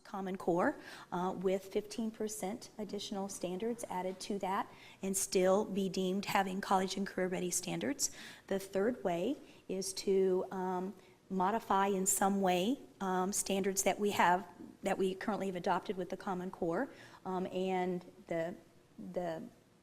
Common Core with 15% additional standards added to that and still be deemed having college and career ready standards. The third way is to modify in some way standards that we currently have adopted with the Common Core, and the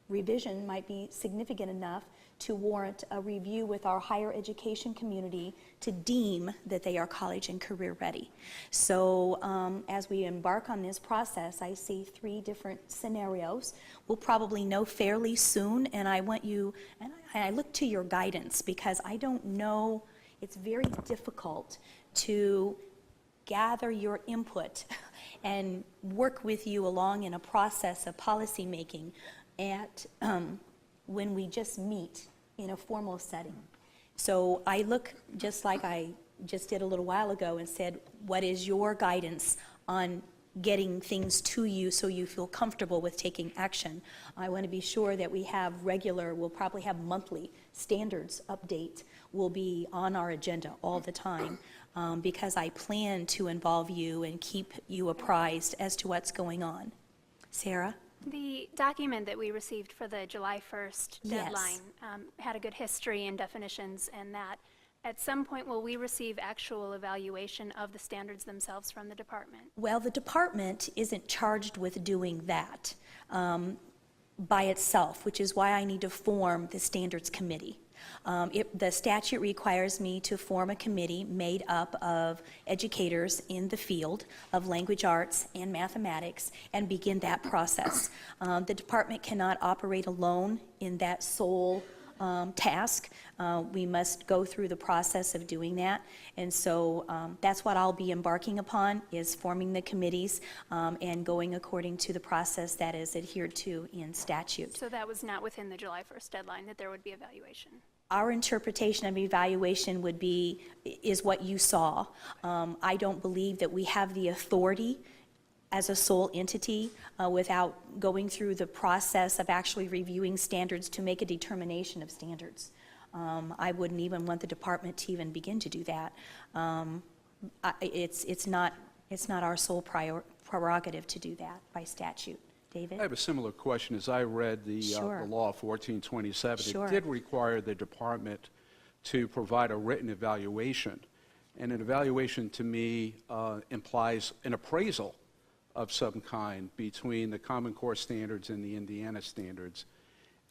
revision might be significant enough to warrant a review with our higher education community to deem that they are college and career ready. So as we embark on this process, I see 3 different scenarios. We'll probably know fairly soon, and I want you, and I look to your guidance, because I don't know, it's very difficult to gather your input and work with you along in a process of policy making when we just meet in a formal setting. So I look just like I just did a little while ago and said, what is your guidance on getting things to you so you feel comfortable with taking action? I want to be sure that we have regular, we'll probably have monthly standards update will be on our agenda all the time, because I plan to involve you and keep you apprised as to what's going on. Sarah? The document that we received for the July 1st deadline had a good history and definitions, and that at some point will we receive actual evaluation of the standards themselves from the department? Well, the department isn't charged with doing that by itself, which is why I need to form the standards committee. The statute requires me to form a committee made up of educators in the field of language arts and mathematics and begin that process. The department cannot operate alone in that sole task. We must go through the process of doing that, and so that's what I'll be embarking upon, is forming the committees and going according to the process that is adhered to in statute. So that was not within the July 1st deadline, that there would be evaluation? Our interpretation of evaluation is what you saw. I don't believe that we have the authority as a sole entity without going through the process of actually reviewing standards to make a determination of standards. I wouldn't even want the department to even begin to do that. It's not our sole prerogative to do that by statute. David? I have a similar question. As I read the law 1427, it did require the department to provide a written evaluation. And an evaluation to me implies an appraisal of some kind between the Common Core standards and the Indiana standards.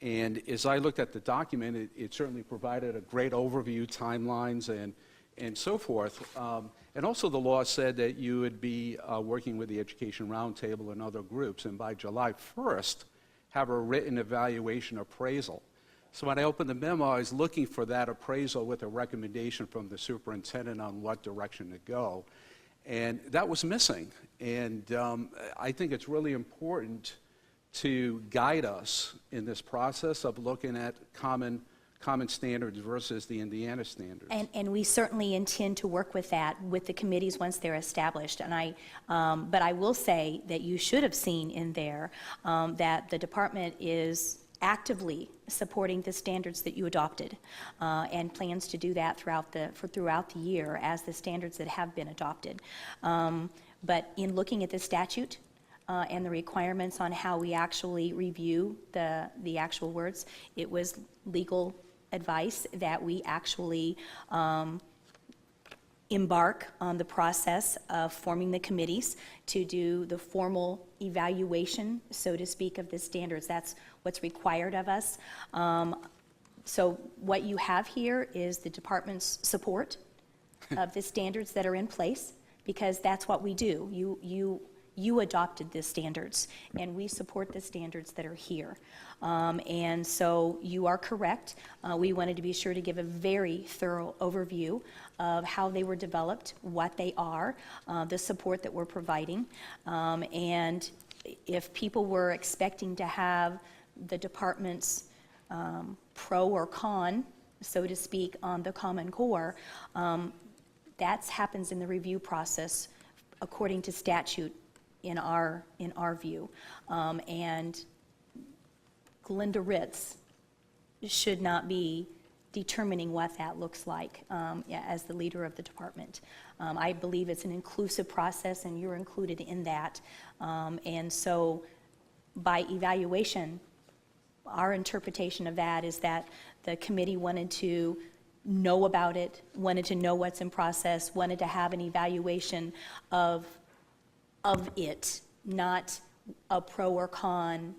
And as I looked at the document, it certainly provided a great overview, timelines, and so forth. And also the law said that you would be working with the Education Roundtable and other groups, and by July 1st, have a written evaluation appraisal. So when I opened the memo, I was looking for that appraisal with a recommendation from the superintendent on what direction to go. And that was missing. And I think it's really important to guide us in this process of looking at common standards versus the Indiana standards. And we certainly intend to work with that with the committees once they're established. And but I will say that you should have seen in there that the department is actively supporting the standards that you adopted and plans to do that throughout the year as the standards that have been adopted. But in looking at the statute and the requirements on how we actually review the actual words, it was legal advice that we actually embark on the process of forming the committees to do the formal evaluation, so to speak, of the standards. That's what's required of us. So what you have here is the department's support of the standards that are in place, because that's what we do. You adopted the standards, and we support the standards that are here. And so you are correct. We wanted to be sure to give a very thorough overview of how they were developed, what they are, the support that we're providing. And if people were expecting to have the department's pro or con, so to speak, on the Common Core, that happens in the review process according to statute in our view. And Glenda Ritz should not be determining what that looks like yeah, as the leader of the department. I believe it's an inclusive process, and you're included in that. And so by evaluation, our interpretation of that is that the committee wanted to know about it, wanted to know what's in process, wanted to have an evaluation of it, not a pro or con.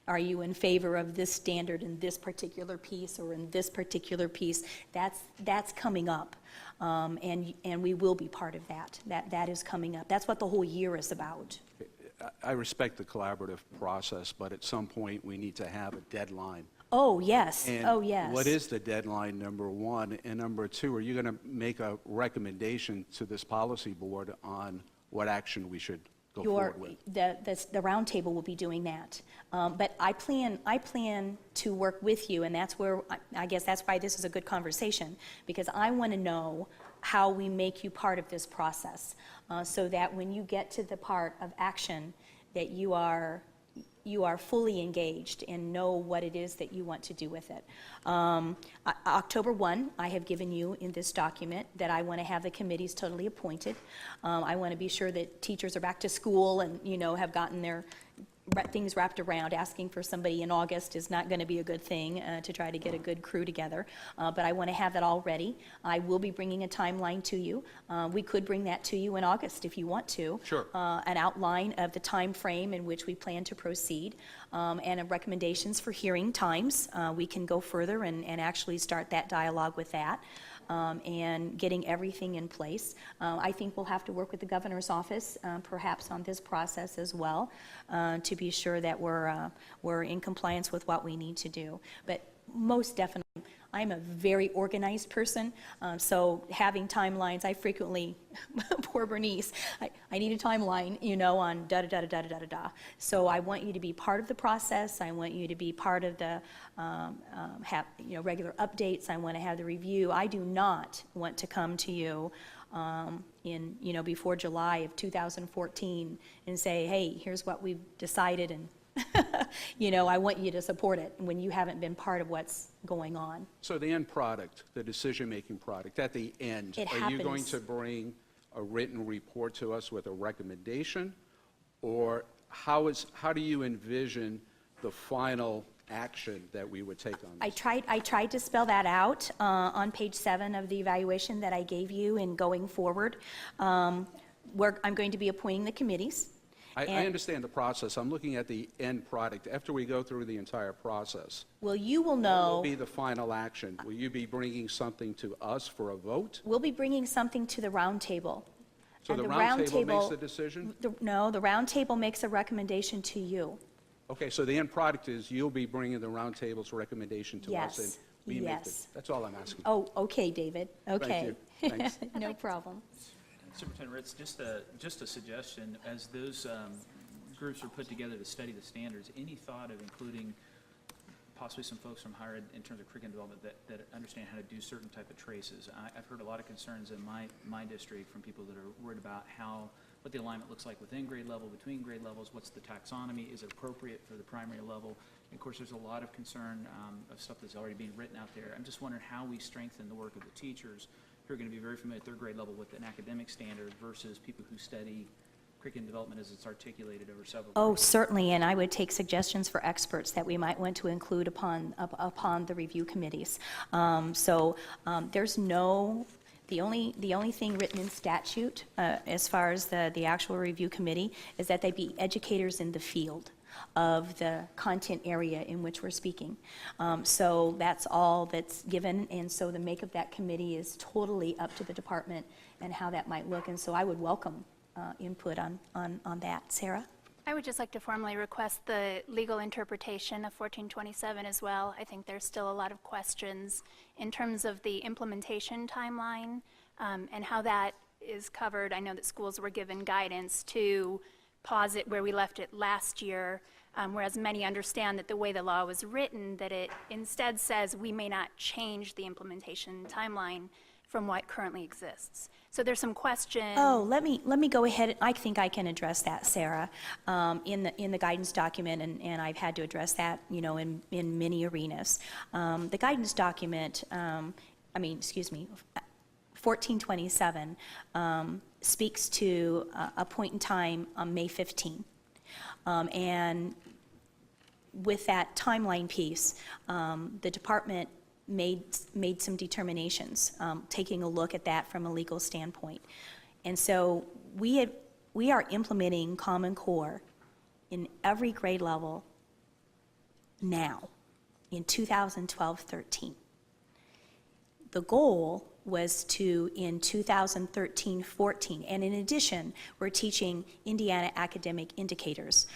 Are you in favor of this standard in this particular piece or in this particular piece? That's coming up, and we will be part of that. That is coming up. That's what the whole year is about. I respect the collaborative process, but at some point, we need to have a deadline. Oh, yes. And Oh, yes. what is the deadline, number one? And number two, are you going to make a recommendation to this policy board on what action we should go forward with? The roundtable will be doing that. But I plan to work with you, and that's where, I guess that's why this is a good conversation, because I want to know how we make you part of this process, so that when you get to the part of action, that you are fully engaged and know what it is that you want to do with it. October 1, I have given you in this document that I want to have the committees totally appointed. I want to be sure that teachers are back to school and, have gotten their things wrapped around. Asking for somebody in August is not going to be a good thing to try to get a good crew together. But I want to have that all ready. I will be bringing a timeline to you. We could bring that to you in August if you want to. Sure. An outline of the time frame in which we plan to proceed, and recommendations for hearing times. We can go further and actually start that dialogue with that. And getting everything in place. I think we'll have to work with the governor's office, perhaps on this process as well, to be sure that we're in compliance with what we need to do. But most definitely, I'm a very organized person, so having timelines, I frequently, poor Bernice, I need a timeline, on da-da-da-da-da-da-da-da. So I want you to be part of the process. I want you to be part of the, regular updates. I want to have the review. I do not want to come to you before July of 2014 and say, hey, here's what we've decided, and I want you to support it when you haven't been part of what's going on. So the end product, the decision-making product, at the end, are you going to bring a written report to us with a recommendation? Or how do you envision the final action that we would take on this? I tried to spell that out on page 7 of the evaluation that I gave you in going forward. I'm going to be appointing the committees. I understand the process. I'm looking at the end product. After we go through the entire process, well, you will know. what will be the final action? Will you be bringing something to us for a vote? We'll be bringing something to the roundtable. So the roundtable makes the decision? No, the roundtable makes a recommendation to you. Okay, so the end product is you'll be bringing the roundtable's recommendation to us, and we make it. That's all I'm asking. Oh, okay, David. Okay. Thank you. Thanks. No problem. Superintendent Ritz, just a suggestion, as those groups are put together to study the standards, any thought of including possibly some folks from higher ed in terms of curriculum development that understand how to do certain type of traces? I've heard a lot of concerns in my district from people that are worried about what the alignment looks like within grade level, between grade levels, what's the taxonomy, is it appropriate for the primary level? And of course, there's a lot of concern of stuff that's already being written out there. I'm just wondering how we strengthen the work of the teachers who are going to be very familiar at their grade level with an academic standard versus people who study curriculum development as it's articulated over several Oh, grades. certainly, and I would take suggestions for experts that we might want to include upon the review committees. There's the only thing written in statute as far as the actual review committee is that they be educators in the field of the content area in which we're speaking. So that's all that's given, and so the make of that committee is totally up to the department and how that might look, and so I would welcome input on that. Sarah? I would just like to formally request the legal interpretation of 1427 as well. I think there's still a lot of questions in terms of the implementation timeline and how that is covered. I know that schools were given guidance to pause it where we left it last year, whereas many understand that the way the law was written, that it instead says we may not change the implementation timeline. from what currently exists. So there's some question. Oh, let me go ahead. I think I can address that, Sarah, in the guidance document, and I've had to address that, in many arenas. The guidance document, 1427 speaks to a point in time on May 15. And with that timeline piece, the department made some determinations, taking a look at that from a legal standpoint. And so we are implementing Common Core in every grade level now in 2012-13. The goal was to, in 2013-14, and in addition, we're teaching Indiana academic indicators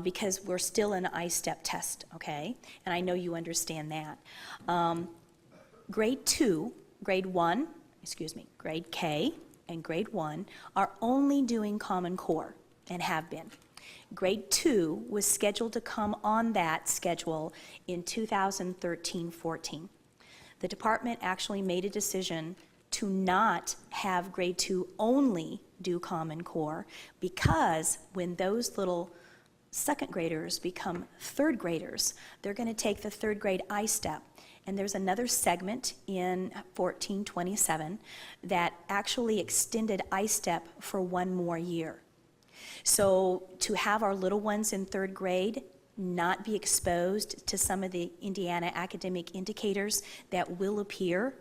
because we're still in an ISTEP test, okay? And I know you understand that. Grade K and grade 1 are only doing Common Core and have been. Grade 2 was scheduled to come on that schedule in 2013-14. The department actually made a decision to not have grade 2 only do Common Core because when those little second graders become third graders, they're going to take the third grade ISTEP. And there's another segment in 1427 that actually extended ISTEP for one more year. So to have our little ones in third grade not be exposed to some of the Indiana academic indicators that will appear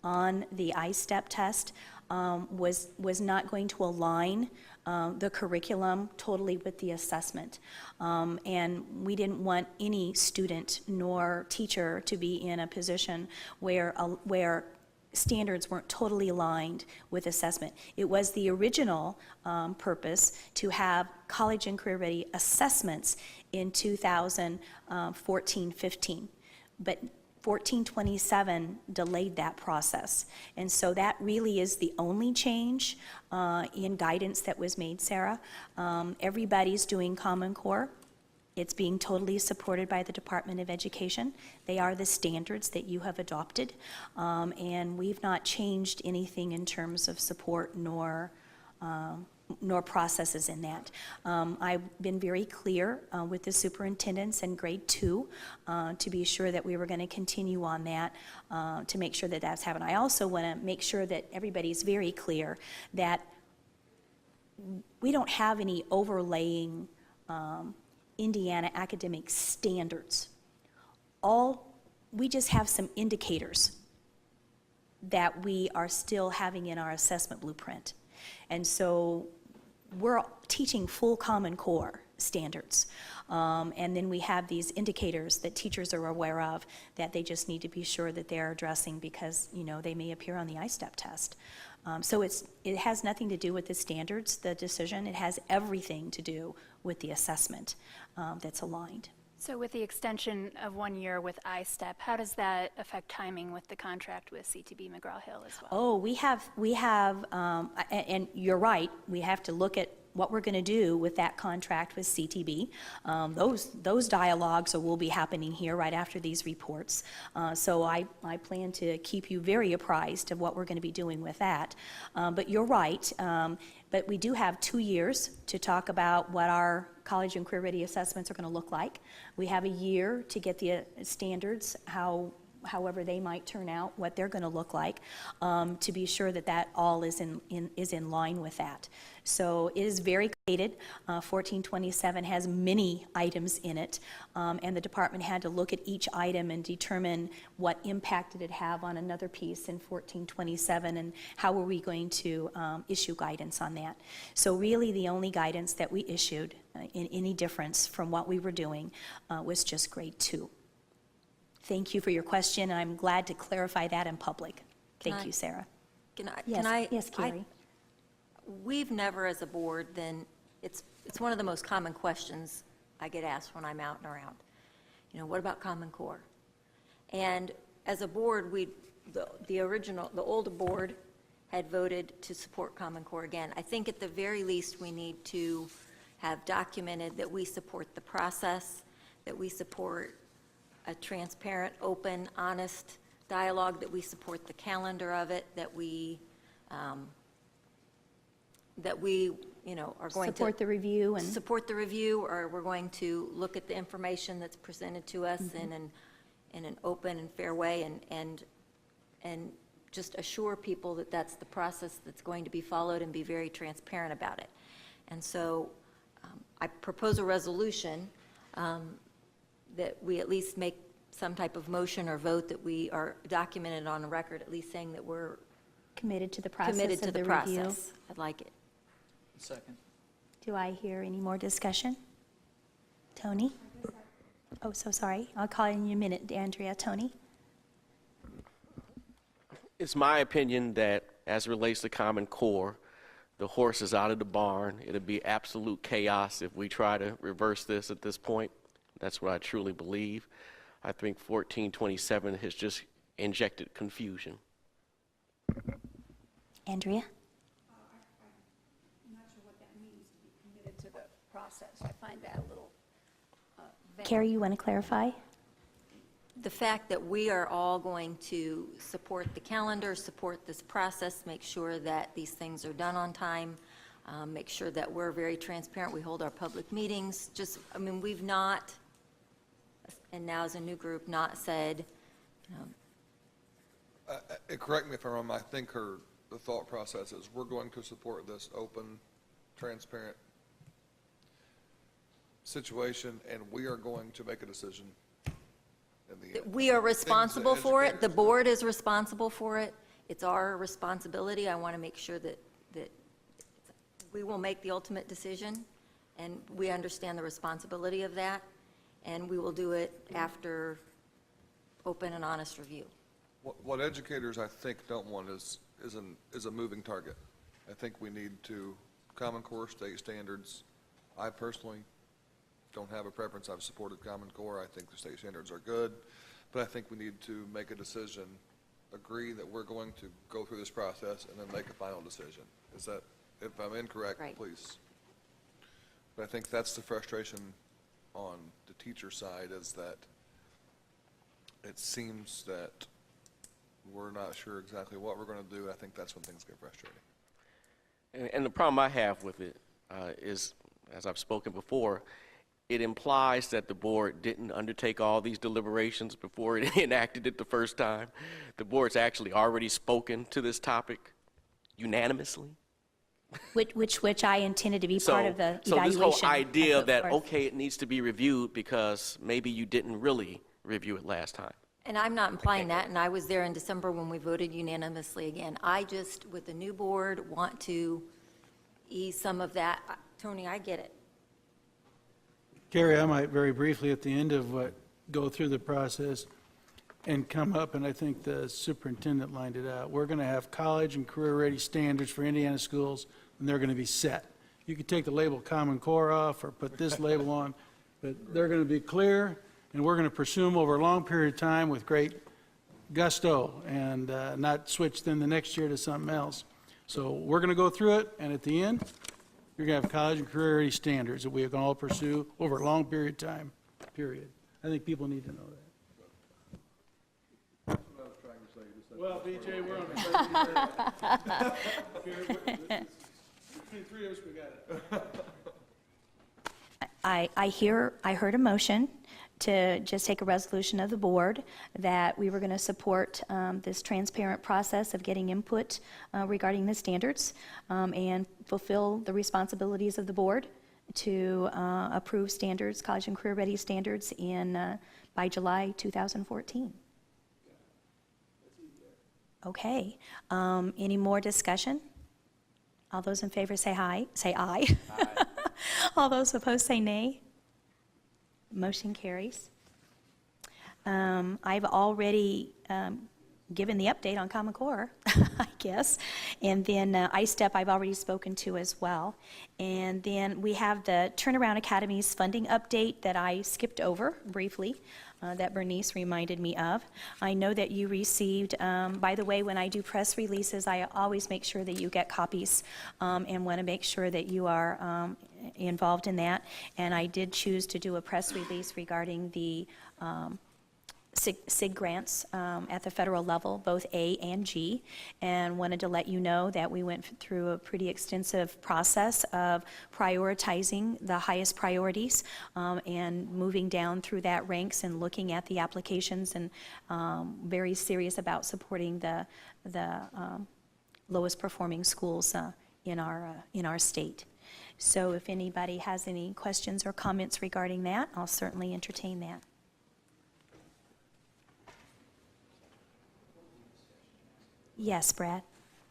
on the ISTEP test was not going to align the curriculum totally with the assessment. And we didn't want any student nor teacher to be in a position where standards weren't totally aligned with assessment. It was the original purpose to have college and career ready assessments in 2014-15, but 1427 delayed that process. And so that really is the only change in guidance that was made, Sarah. Everybody's doing Common Core. It's being totally supported by the Department of Education. They are the standards that you have adopted, and we've not changed anything in terms of support nor processes in that. I've been very clear with the superintendents in grade 2 to be sure that we were going to continue on that to make sure that that's happening. I also want to make sure that everybody's very clear that we don't have any overlaying Indiana academic standards. We just have some indicators that we are still having in our assessment blueprint. And so we're teaching full Common Core standards. And then we have these indicators that teachers are aware of that they just need to be sure that they're addressing because, they may appear on the ISTEP test. So it has nothing to do with the standards, the decision. It has everything to do with the assessment that's aligned. So with the extension of 1 year with ISTEP, how does that affect timing with the contract with CTB McGraw-Hill as well? Oh, we have, and you're right, we have to look at what we're going to do with that contract with CTB. Those dialogues will be happening here right after these reports. So I plan to keep you very apprised of what we're going to be doing with that. But you're right, but we do have 2 years to talk about what our college and career ready assessments are going to look like. We have a year to get the standards, however they might turn out, what they're going to look like, to be sure that that all is in line with that. So it is very complicated. 1427 has many items in it, and the department had to look at each item and determine what impact did it have on another piece in 1427 and how were we going to issue guidance on that. So really the only guidance that we issued in any difference from what we were doing was just grade 2. Thank you for your question, and I'm glad to clarify that in public. Thank you, Sarah. Yes, Carrie. We've never, as a board, it's one of the most common questions I get asked when I'm out and around. What about Common Core? And as a board, the old board had voted to support Common Core again. I think at the very least, we need to have documented that we support the process, that we support a transparent, open, honest dialogue, that we support the calendar of it, that we, are going to. Support the review and. Support the review, or we're going to look at the information that's presented to us in an open and fair way, and just assure people that that's the process that's going to be followed, and be very transparent about it. And so I propose a resolution that we at least make some type of motion or vote that we are documented on a record, at least saying that we're Committed to the process committed to of the the review. process. I'd like it. Second. Do I hear any more discussion? Tony? Oh, so sorry. I'll call in you a minute, Andrea. Tony? It's my opinion that, as it relates to Common Core, the horse is out of the barn. It'll be absolute chaos if we try to reverse this at this point. That's what I truly believe. I think 1427 has just injected confusion. Andrea? I'm not sure what that means, to be committed to the process. I find that a little vague. Carrie, you want to clarify? The fact that we are all going to support the calendar, support this process, make sure that these things are done on time, make sure that we're very transparent, we hold our public meetings, we've not, and now as a new group, not said, Correct me if I'm wrong, I think the thought process is we're going to support this open, transparent situation, and we are going to make a decision in the end. we are responsible for it, the educators- board is responsible for it, it's our responsibility. I want to make sure that we will make the ultimate decision, and we understand the responsibility of that, and we will do it after open and honest review. What educators, I think, don't want is a moving target. I think we need to, Common Core, state standards. I personally don't have a preference. I've supported Common Core. I think the state standards are good. But I think we need to make a decision, agree that we're going to go through this process, and then make a final decision. Is that, if I'm incorrect, Right. please. But I think that's the frustration on the teacher side, is that it seems that we're not sure exactly what we're going to do. I think that's when things get frustrating. And the problem I have with it is, as I've spoken before, it implies that the board didn't undertake all these deliberations before it enacted it the first time. The board's actually already spoken to this topic unanimously. Which I intended to be part of the So evaluation. this whole I idea put that, forth. okay, it needs to be reviewed because maybe you didn't really review it last time. And I'm not implying that, and I was there in December when we voted unanimously again. I just, with the new board, want to ease some of that. Tony, I get it. Carrie, I might very briefly at the end of go through the process and come up, and I think the superintendent lined it out. We're going to have college and career-ready standards for Indiana schools, and they're going to be set. You could take the label Common Core off or put this label on, but they're going to be clear, and we're going to pursue them over a long period of time with great gusto and not switch then the next year to something else. So we're going to go through it, and at the end, you're going to have college and career-ready standards that we can all pursue over a long period of time, period. I think people need to know that. Well, BJ, we're on the between three of us, we got it. I heard a motion to just take a resolution of the board that we were going to support this transparent process of getting input regarding the standards and fulfill the responsibilities of the board to approve standards, college and career-ready standards by July 2014. Okay. Any more discussion? All those in favor say aye. Aye. All those opposed say nay. Motion carries. I've already given the update on Common Core, I guess. And then ISTEP I've already spoken to as well. And then we have the Turnaround Academy's funding update that I skipped over briefly, that Bernice reminded me of. I know that you received, by the way, when I do press releases, I always make sure that you get copies and want to make sure that you are involved in that. And I did choose to do a press release regarding the SIG grants at the federal level, both A and G, and wanted to let you know that we went through a pretty extensive process of prioritizing the highest priorities and moving down through that ranks and looking at the applications and very serious about supporting the lowest performing schools in our state. So if anybody has any questions or comments regarding that, I'll certainly entertain that. Yes, Brad?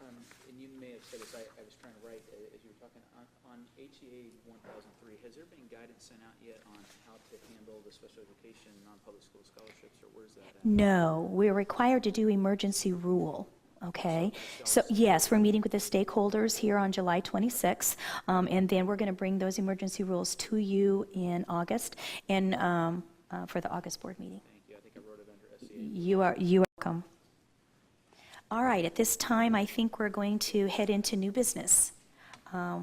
And you may have said this, I was trying to write as you were talking, on HEA 1003, has there been guidance sent out yet on how to handle the special education non-public school scholarships, or where's that at? No, we're required to do emergency rule, okay? So, yes, we're meeting with the stakeholders here on July 26th, and then we're going to bring those emergency rules to you in August, and for the August board meeting. Thank you, I think I wrote it under SEA. You are welcome. All right, at this time, I think we're going to head into new business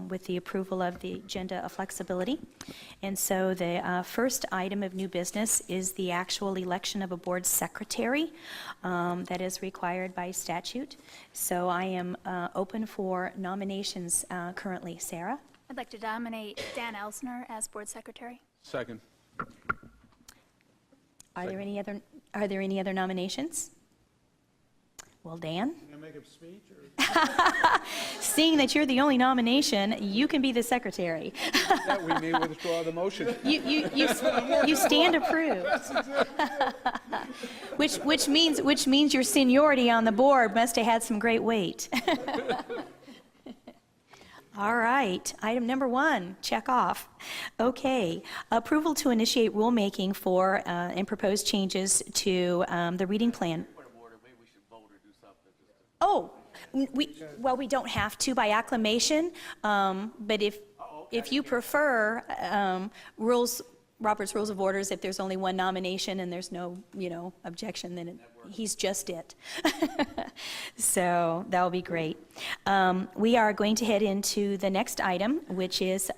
with the approval of the agenda of flexibility. And so the first item of new business is the actual election of a board secretary that is required by statute. So I am open for nominations currently. Sarah? I'd like to nominate Dan Elsner as board secretary. Second. Are there any other nominations? Well, Dan? Can I make a speech, or? Seeing that you're the only nomination, you can be the secretary. That we may withdraw the motion. You stand approved. Which means your seniority on the board must have had some great weight. All right, item number 1, check off. Okay, approval to initiate rulemaking for and propose changes to the reading plan. Oh, we don't have to by acclamation, but if you prefer, Robert's Rules of Orders, if there's only one nomination and there's no, objection, then he's just it. So that will be great. We are going to head into the next item, which is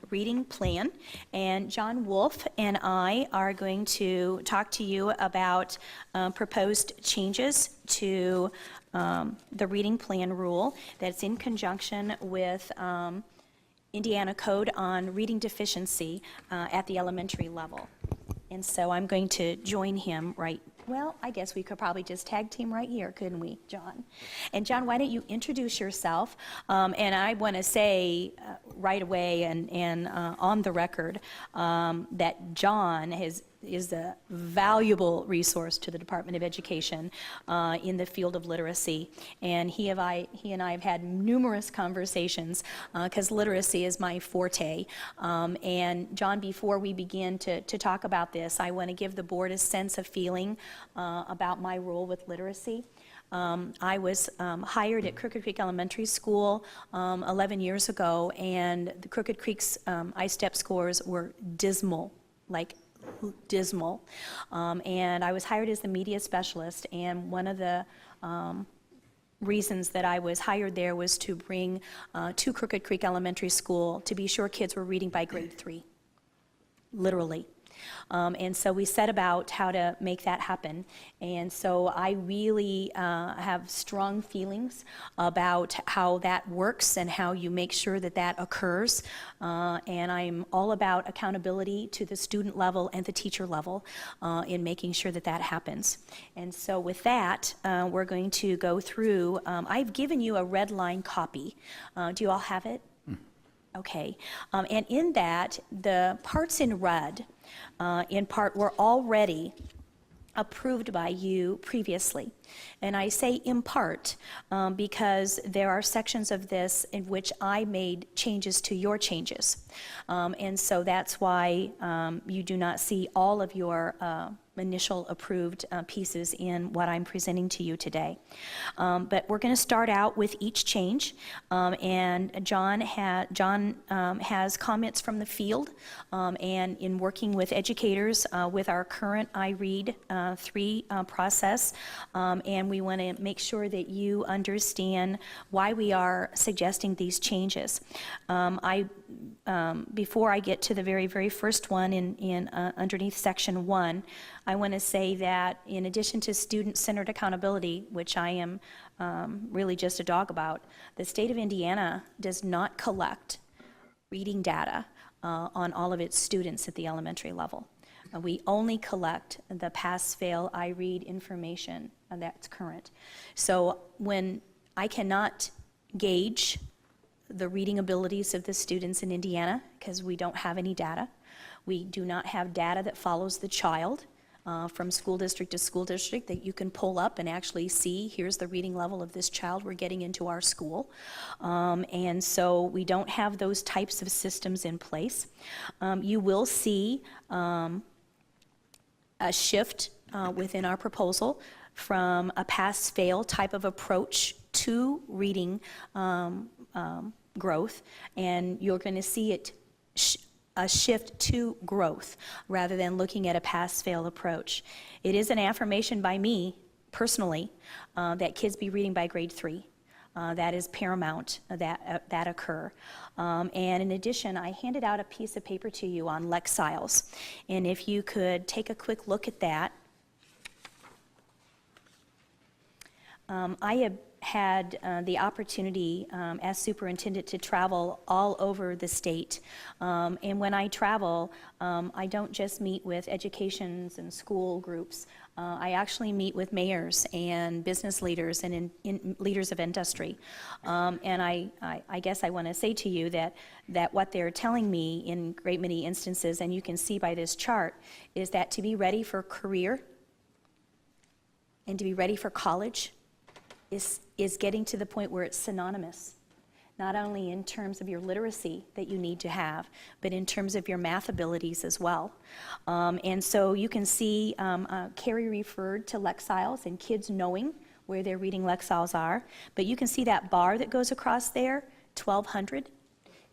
reading plan. And John Wolf and I are going to talk to you about proposed changes to the reading plan rule that's in conjunction with Indiana Code on reading deficiency at the elementary level. And so I'm going to join him I guess we could probably just tag team right here, couldn't we, John? And John, why don't you introduce yourself? And I want to say right away and on the record that John is a valuable resource to the Department of Education in the field of literacy. And he and I have had numerous conversations because literacy is my forte. And John, before we begin to talk about this, I want to give the board a sense of feeling about my role with literacy. I was hired at Crooked Creek Elementary School 11 years ago, and the Crooked Creek's ISTEP scores were dismal, and I was hired as the media specialist, and one of the reasons that I was hired there was to bring to Crooked Creek Elementary School to be sure kids were reading by grade 3, literally. And so we set about how to make that happen. And so I really have strong feelings about how that works and how you make sure that that occurs. And I'm all about accountability to the student level and the teacher level in making sure that that happens. And so with that, we're going to go through, I've given you a red line copy. Do you all have it? Okay. And in that, the parts in red, in part, were already approved by you previously. And I say in part because there are sections of this in which I made changes to your changes. And so that's why you do not see all of your initial approved pieces in what I'm presenting to you today. But we're going to start out with each change, and John has comments from the field, and in working with educators with our current iRead 3 process, and we want to make sure that you understand why we are suggesting these changes. Before I get to the very, very first one in underneath section 1, I want to say that in addition to student-centered accountability, which I am really just a dog about, the state of Indiana does not collect reading data on all of its students at the elementary level. We only collect the pass-fail I-read information that's current. So when I cannot gauge the reading abilities of the students in Indiana, because we don't have any data, we do not have data that follows the child from school district to school district that you can pull up and actually see, here's the reading level of this child we're getting into our school. And so we don't have those types of systems in place. You will see a shift within our proposal from a pass-fail type of approach to reading growth, and you're going to see it a shift to growth rather than looking at a pass-fail approach. It is an affirmation by me personally that kids be reading by grade 3. That is paramount that occur. And in addition, I handed out a piece of paper to you on Lexiles. And if you could take a quick look at that. I have had the opportunity as superintendent to travel all over the state. And when I travel, I don't just meet with educations and school groups. I actually meet with mayors and business leaders and leaders of industry. And I guess I want to say to you that what they're telling me in great many instances, and you can see by this chart, is that to be ready for career and to be ready for college is getting to the point where it's synonymous, not only in terms of your literacy that you need to have, but in terms of your math abilities as well. And so you can see Carrie referred to Lexiles and kids knowing where their reading Lexiles are, but you can see that bar that goes across there, 1,200.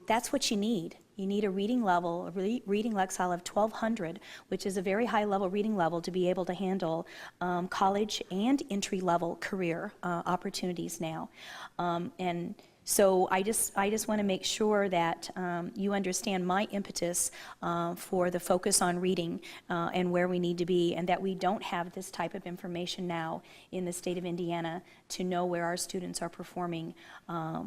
That's what you need. You need a reading level, a reading Lexile of 1,200, which is a very high level reading level to be able to handle college and entry-level career opportunities now. And so I just want to make sure that you understand my impetus for the focus on reading and where we need to be, and that we don't have this type of information now in the state of Indiana to know where our students are performing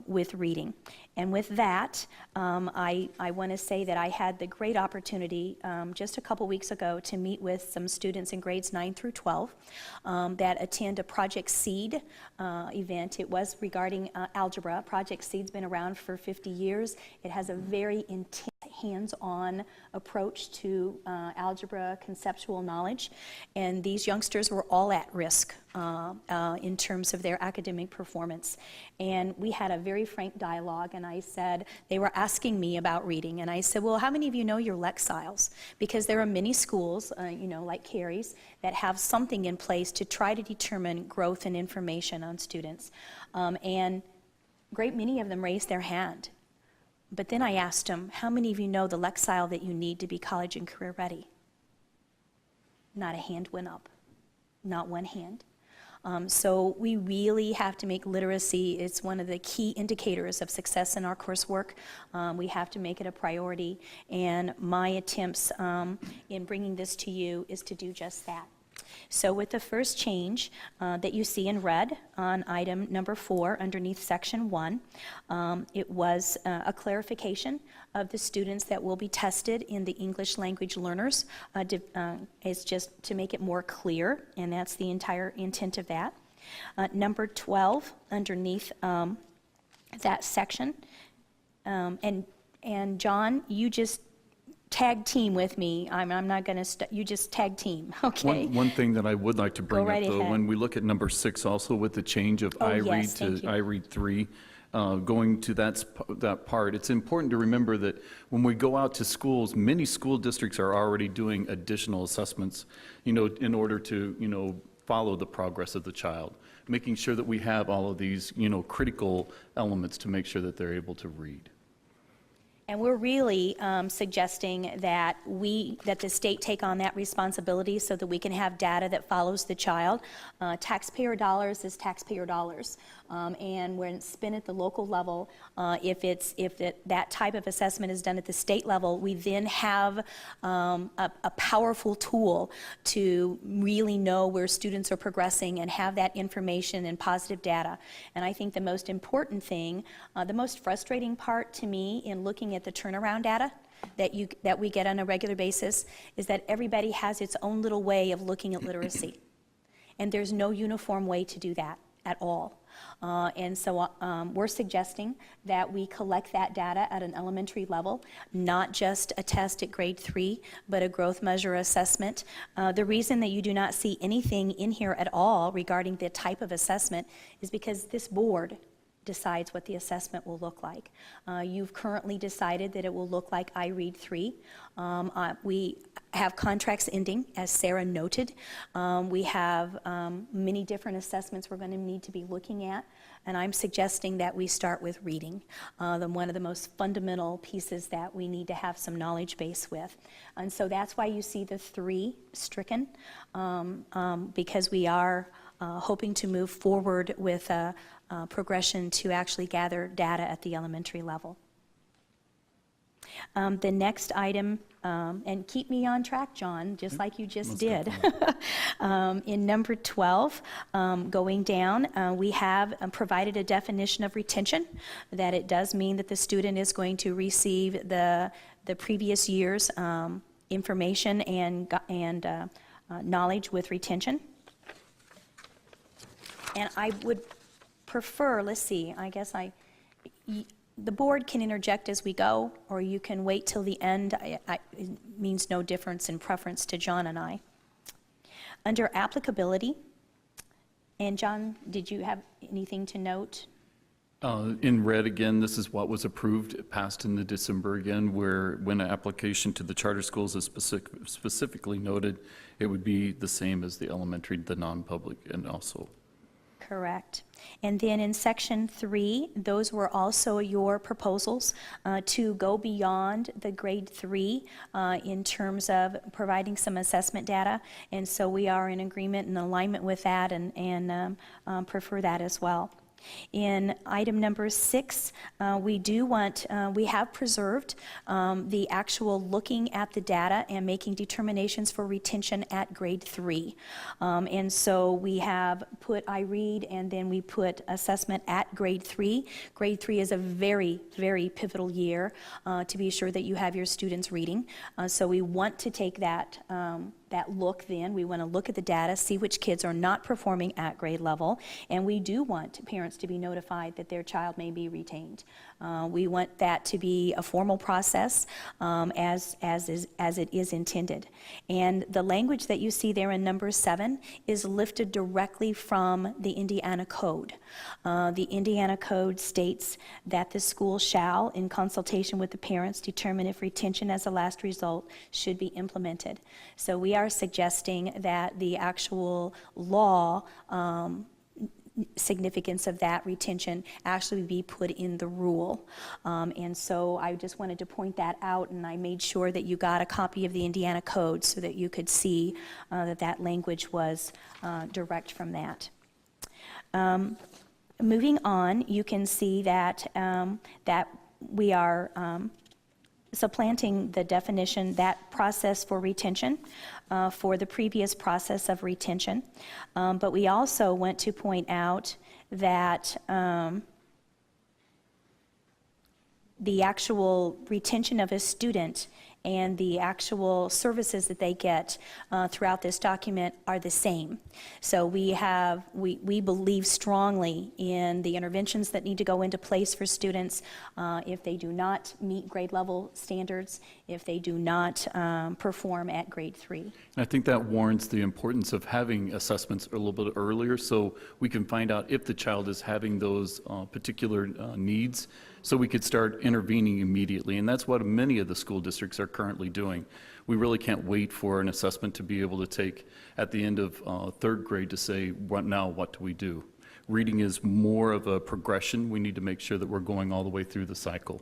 with reading. And with that, I want to say that I had the great opportunity just a couple weeks ago to meet with some students in grades 9 through 12 that attend a Project SEED event. It was regarding algebra. Project SEED's been around for 50 years. It has a very intense hands-on approach to algebra conceptual knowledge, and these youngsters were all at risk in terms of their academic performance. And we had a very frank dialogue, and I said, they were asking me about reading, and I said, well, how many of you know your Lexiles? Because there are many schools, like Carrie's, that have something in place to try to determine growth and information on students. And great many of them raised their hand. But then I asked them, how many of you know the Lexile that you need to be college and career ready? Not a hand went up, not one hand. So we really have to make literacy, it's one of the key indicators of success in our coursework. We have to make it a priority, and my attempts in bringing this to you is to do just that. So with the first change that you see in red on item number 4 underneath section 1, it was a clarification of the students that will be tested in the English language learners. It's just to make it more clear, and that's the entire intent of that. Number 12 underneath that section, and John, you just tag team with me. I'm not going to, you just tag team, okay? One thing that I would like to bring right up, though, ahead. when we look at number 6 also with the change of iRead yes, thank to you. iRead 3, going to that part, it's important to remember that when we go out to schools, many school districts are already doing additional assessments, in order to, follow the progress of the child, making sure that we have all of these, critical elements to make sure that they're able to read. And we're really suggesting that the state take on that responsibility so that we can have data that follows the child. Taxpayer dollars is taxpayer dollars. And when it's been at the local level, that type of assessment is done at the state level, we then have a powerful tool to really know where students are progressing and have that information and positive data. And I think the most important thing, the most frustrating part to me in looking at the turnaround data that we get on a regular basis is that everybody has its own little way of looking at literacy. And there's no uniform way to do that at all. And so we're suggesting that we collect that data at an elementary level, not just a test at grade 3, but a growth measure assessment. The reason that you do not see anything in here at all regarding the type of assessment is because this board decides what the assessment will look like. You've currently decided that it will look like iRead 3. We have contracts ending, as Sarah noted. We have many different assessments we're going to need to be looking at, and I'm suggesting that we start with reading, one of the most fundamental pieces that we need to have some knowledge base with. And so that's why you see the 3 stricken, because we are hoping to move forward with a progression to actually gather data at the elementary level. The next item, and keep me on track, John, just like you just did. In number 12, going down, we have provided a definition of retention, that it does mean that the student is going to receive the previous year's information and knowledge with retention. And I would prefer, let's see, I guess the board can interject as we go, or you can wait till the end. It means no difference in preference to John and I. Under applicability, and John, did you have anything to note? In red again, this is what was approved, it passed in the December again, where when an application to the charter schools is specifically noted, it would be the same as the elementary, the non-public, and also. Correct. And then in section 3, those were also your proposals to go beyond the grade 3 in terms of providing some assessment data. And so we are in agreement and alignment with that and prefer that as well. In item number 6, we have preserved the actual looking at the data and making determinations for retention at grade 3. And so we have put iRead and then we put assessment at grade 3. Grade 3 is a very, very pivotal year to be sure that you have your students reading. So we want to take that look then. We want to look at the data, see which kids are not performing at grade level, and we do want parents to be notified that their child may be retained. We want that to be a formal process as it is intended. And the language that you see there in number 7 is lifted directly from the Indiana Code. The Indiana Code states that the school shall, in consultation with the parents, determine if retention as a last result should be implemented. So we are suggesting that the actual law significance of that retention actually be put in the rule. And so I just wanted to point that out, and I made sure that you got a copy of the Indiana Code so that you could see that language was direct from that. Moving on, you can see that we are supplanting the definition, that process for retention, for the previous process of retention. But we also want to point out that the actual retention of a student and the actual services that they get throughout this document are the same. So we believe strongly in the interventions that need to go into place for students if they do not meet grade level standards, if they do not perform at grade 3. I think that warrants the importance of having assessments a little bit earlier so we can find out if the child is having those particular needs, so we could start intervening immediately. And that's what many of the school districts are currently doing. We really can't wait for an assessment to be able to take at the end of 3rd grade to say, what do we do? Reading is more of a progression. We need to make sure that we're going all the way through the cycle.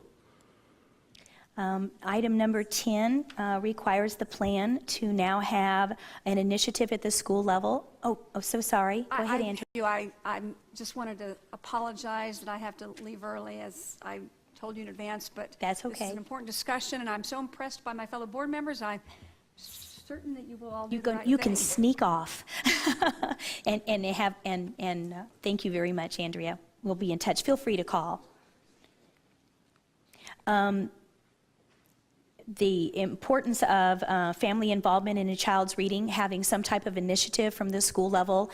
Item number 10 requires the plan to now have an initiative at the school level. Oh, so sorry. Go ahead, Andrew. I just wanted to apologize that I have to leave early, as I told you in advance, but That's this okay. is an important discussion, and I'm so impressed by my fellow board members. I'm certain that you will all do You the can, right you thing. can sneak off. And thank you very much, Andrea. We'll be in touch. Feel free to call. The importance of family involvement in a child's reading, having some type of initiative from the school level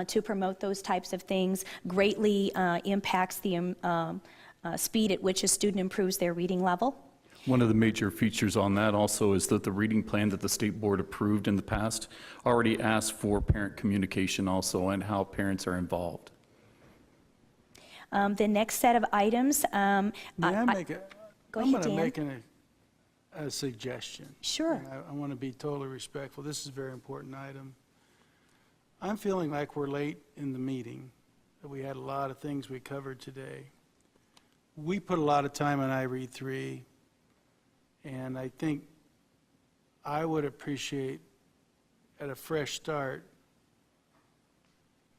to promote those types of things greatly impacts the speed at which a student improves their reading level. One of the major features on that also is that the reading plan that the state board approved in the past already asked for parent communication also and how parents are involved. The next set of items. May I make a? Go I'm ahead, going to Dan. make a suggestion. Sure. And I want to be totally respectful. This is a very important item. I'm feeling like we're late in the meeting, that we had a lot of things we covered today. We put a lot of time on iRead3, and I think I would appreciate, at a fresh start,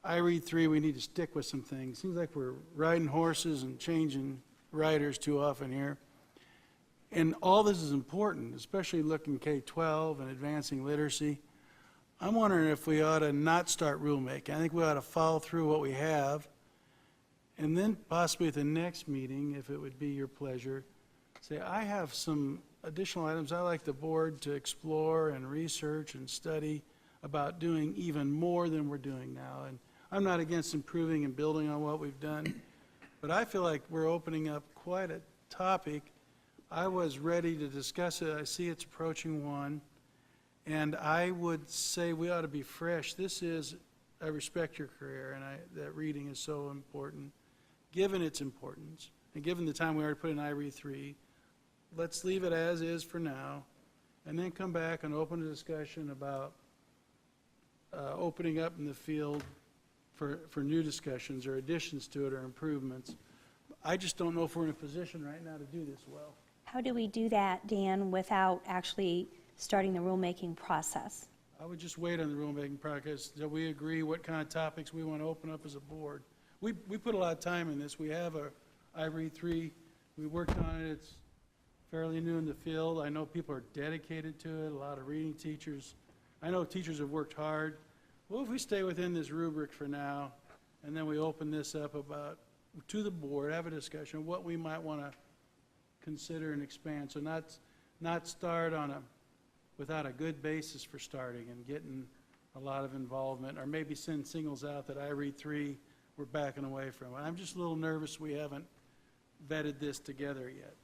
iRead3, we need to stick with some things. Seems like we're riding horses and changing riders too often here. And all this is important, especially looking K-12 and advancing literacy. I'm wondering if we ought to not start rulemaking. I think we ought to follow through what we have, and then possibly at the next meeting, if it would be your pleasure, say, I have some additional items I'd like the board to explore and research and study about doing even more than we're doing now. And I'm not against improving and building on what we've done, but I feel like we're opening up quite a topic. I was ready to discuss it. I see it's approaching 1, and I would say we ought to be fresh. I respect your career, and that reading is so important. Given its importance, and given the time we already put in iRead3, let's leave it as is for now, and then come back and open a discussion about opening up in the field for new discussions or additions to it or improvements. I just don't know if we're in a position right now to do this well. How do we do that, Dan, without actually starting the rulemaking process? I would just wait on the rulemaking process until we agree what kind of topics we want to open up as a board. We put a lot of time in this. We have iRead3. We worked on it. It's fairly new in the field. I know people are dedicated to it, a lot of reading teachers. I know teachers have worked hard. Well, if we stay within this rubric for now, and then we open this up to the board, have a discussion of what we might want to consider and expand. So not start without a good basis for starting and getting a lot of involvement, or maybe send signals out that iRead3 we're backing away from. I'm just a little nervous we haven't vetted this together yet.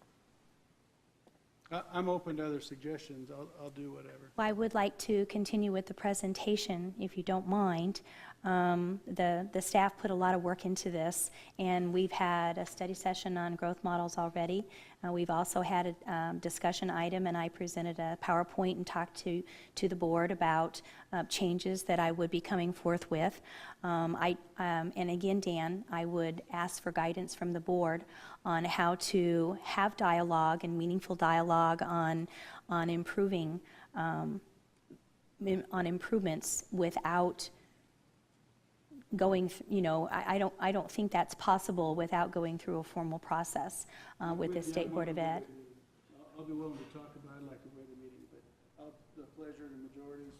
I'm open to other suggestions. I'll do whatever. Well, I would like to continue with the presentation, if you don't mind. The staff put a lot of work into this, and we've had a study session on growth models already. We've also had a discussion item, and I presented a PowerPoint and talked to the board about changes that I would be coming forth with. And again, Dan, I would ask for guidance from the board on how to have dialogue and meaningful dialogue on improving on improvements without going, I don't think that's possible without going through a formal process with the State Board of Ed. I'll be willing to talk about it like a waiting meeting, but the pleasure of the majorities.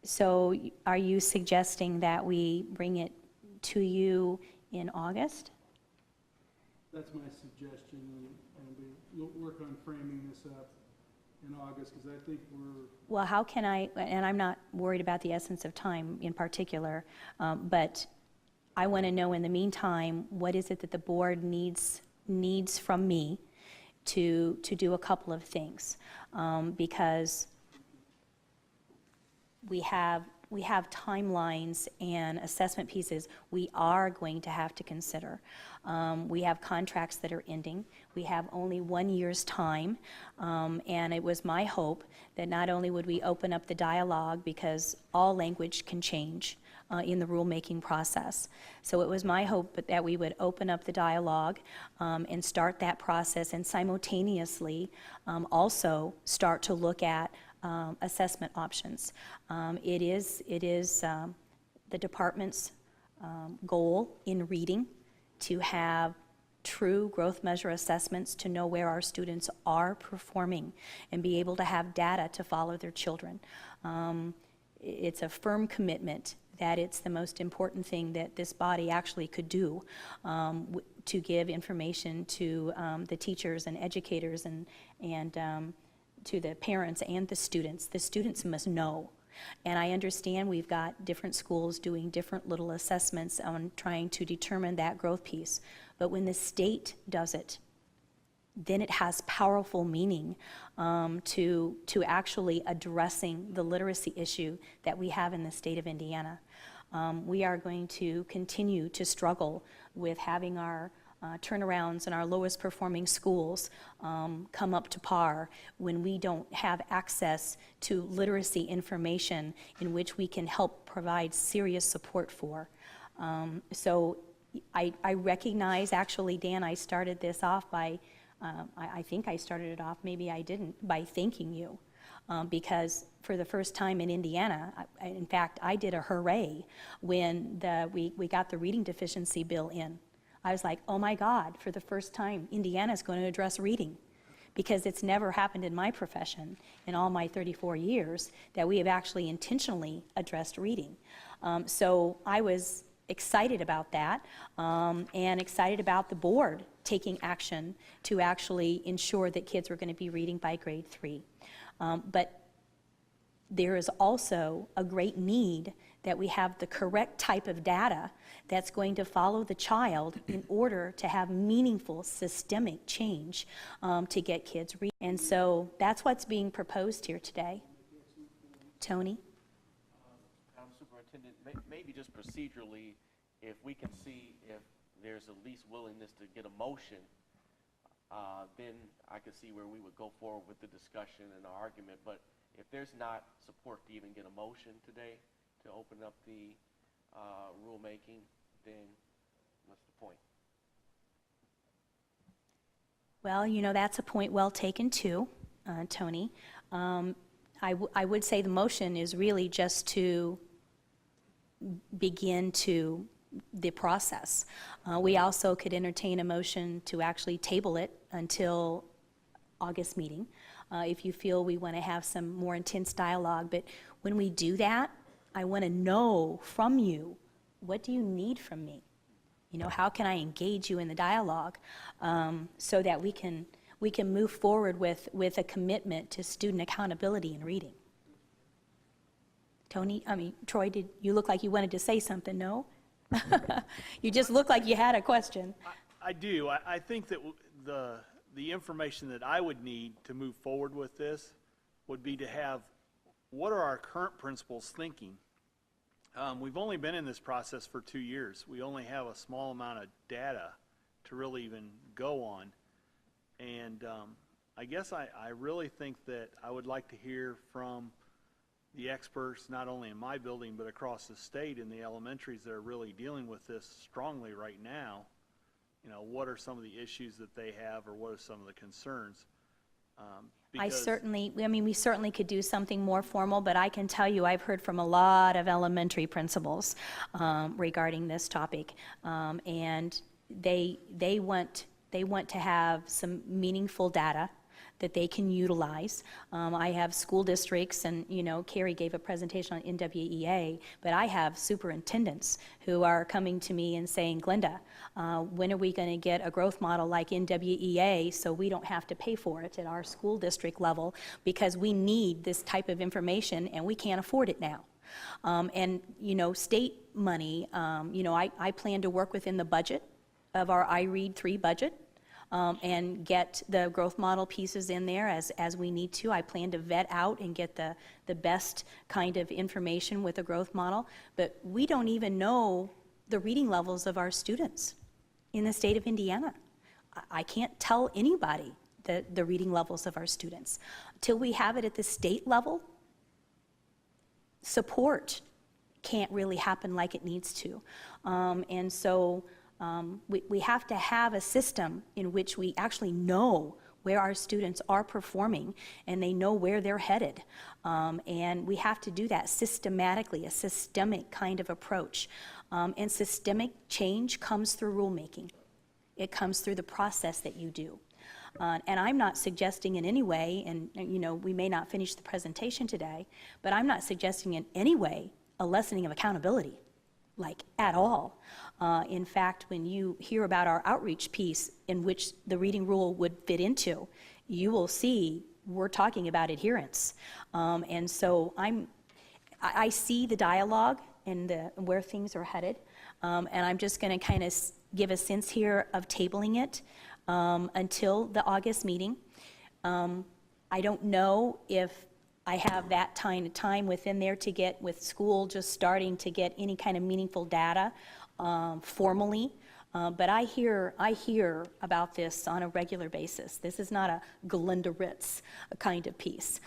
So are you suggesting that we bring it to you in August? That's my suggestion, and we'll work on framing this up in August, because I think Well, how can and I'm not worried about the essence of time in particular, but I want to know in the meantime, what is it that the board needs from me to do a couple of things? Because we have timelines and assessment pieces we are going to have to consider. We have contracts that are ending. We have only 1 year's time, and it was my hope that not only would we open up the dialogue, because all language can change in the rulemaking process. So it was my hope that we would open up the dialogue and start that process, and simultaneously also start to look at assessment options. It is the department's goal in reading to have true growth measure assessments to know where our students are performing and be able to have data to follow their children. It's a firm commitment that it's the most important thing that this body actually could do, to give information to the teachers and educators and to the parents and the students. The students must know. And I understand we've got different schools doing different little assessments on trying to determine that growth piece. But when the state does it, then it has powerful meaning to actually addressing the literacy issue that we have in the state of Indiana. We are going to continue to struggle with having our turnarounds in our lowest performing schools come up to par when we don't have access to literacy information in which we can help provide serious support for. So I recognize, actually, Dan, I started this off by, I think I started it off, maybe I didn't, by thanking you. Because for the first time in Indiana, in fact, I did a hooray when we got the reading deficiency bill in. I was like, oh my God, for the first time, Indiana's going to address reading. Because it's never happened in my profession, in all my 34 years, that we have actually intentionally addressed reading. So I was excited about that, and excited about the board taking action to actually ensure that kids were going to be reading by grade 3. But there is also a great need that we have the correct type of data that's going to follow the child in order to have meaningful systemic change to get kids reading. And so that's what's being proposed here today. Tony? Madam Superintendent, maybe just procedurally, if we can see if there's at least willingness to get a motion, then I could see where we would go forward with the discussion and the argument. But if there's not support to even get a motion today to open up the rulemaking, then what's the point? Well, you know, that's a point well taken too, Tony. I would say the motion is really just to begin to the process. We also could entertain a motion to actually table it until August meeting, if you feel we want to have some more intense dialogue. But when we do that, I want to know from you, what do you need from me? You know, how can I engage you in the dialogue so that we can move forward with a commitment to student accountability in reading? Troy, did you look like you wanted to say something? No? You just look like you had a question. I do. I think that the information that I would need to move forward with this would be to have, what are our current principals thinking? We've only been in this process for 2 years. We only have a small amount of data to really even go on. And I guess I really think that I would like to hear from the experts, not only in my building, but across the state in the elementaries that are really dealing with this strongly right now. You know, what are some of the issues that they have, or what are some of the concerns? We certainly could do something more formal, but I can tell you I've heard from a lot of elementary principals regarding this topic, and they want to have some meaningful data that they can utilize. I have school districts, and Carrie gave a presentation on NWEA, but I have superintendents who are coming to me and saying, Glenda, when are we going to get a growth model like NWEA so we don't have to pay for it at our school district level, because we need this type of information and we can't afford it now. And state money, I plan to work within the budget of our iRead 3 budget. and get the growth model pieces in there as we need to. I plan to vet out and get the best kind of information with the growth model, but we don't even know the reading levels of our students in the state of Indiana. I can't tell anybody the reading levels of our students. Till we have it at the state level, support can't really happen like it needs to. And so we have to have a system in which we actually know where our students are performing and they know where they're headed. And we have to do that systematically, a systemic kind of approach. And systemic change comes through rulemaking. It comes through the process that you do. And I'm not suggesting in any way, and you know, we may not finish the presentation today, but I'm not suggesting in any way a lessening of accountability, like at all. In fact, when you hear about our outreach piece in which the reading rule would fit into, you will see we're talking about adherence. And so I see the dialogue and where things are headed, and I'm just going to kind of give a sense here of tabling it until the August meeting. I don't know if I have that time within there to get, with school just starting to get any kind of meaningful data formally. But I hear about this on a regular basis. This is not a Glenda Ritz kind of piece.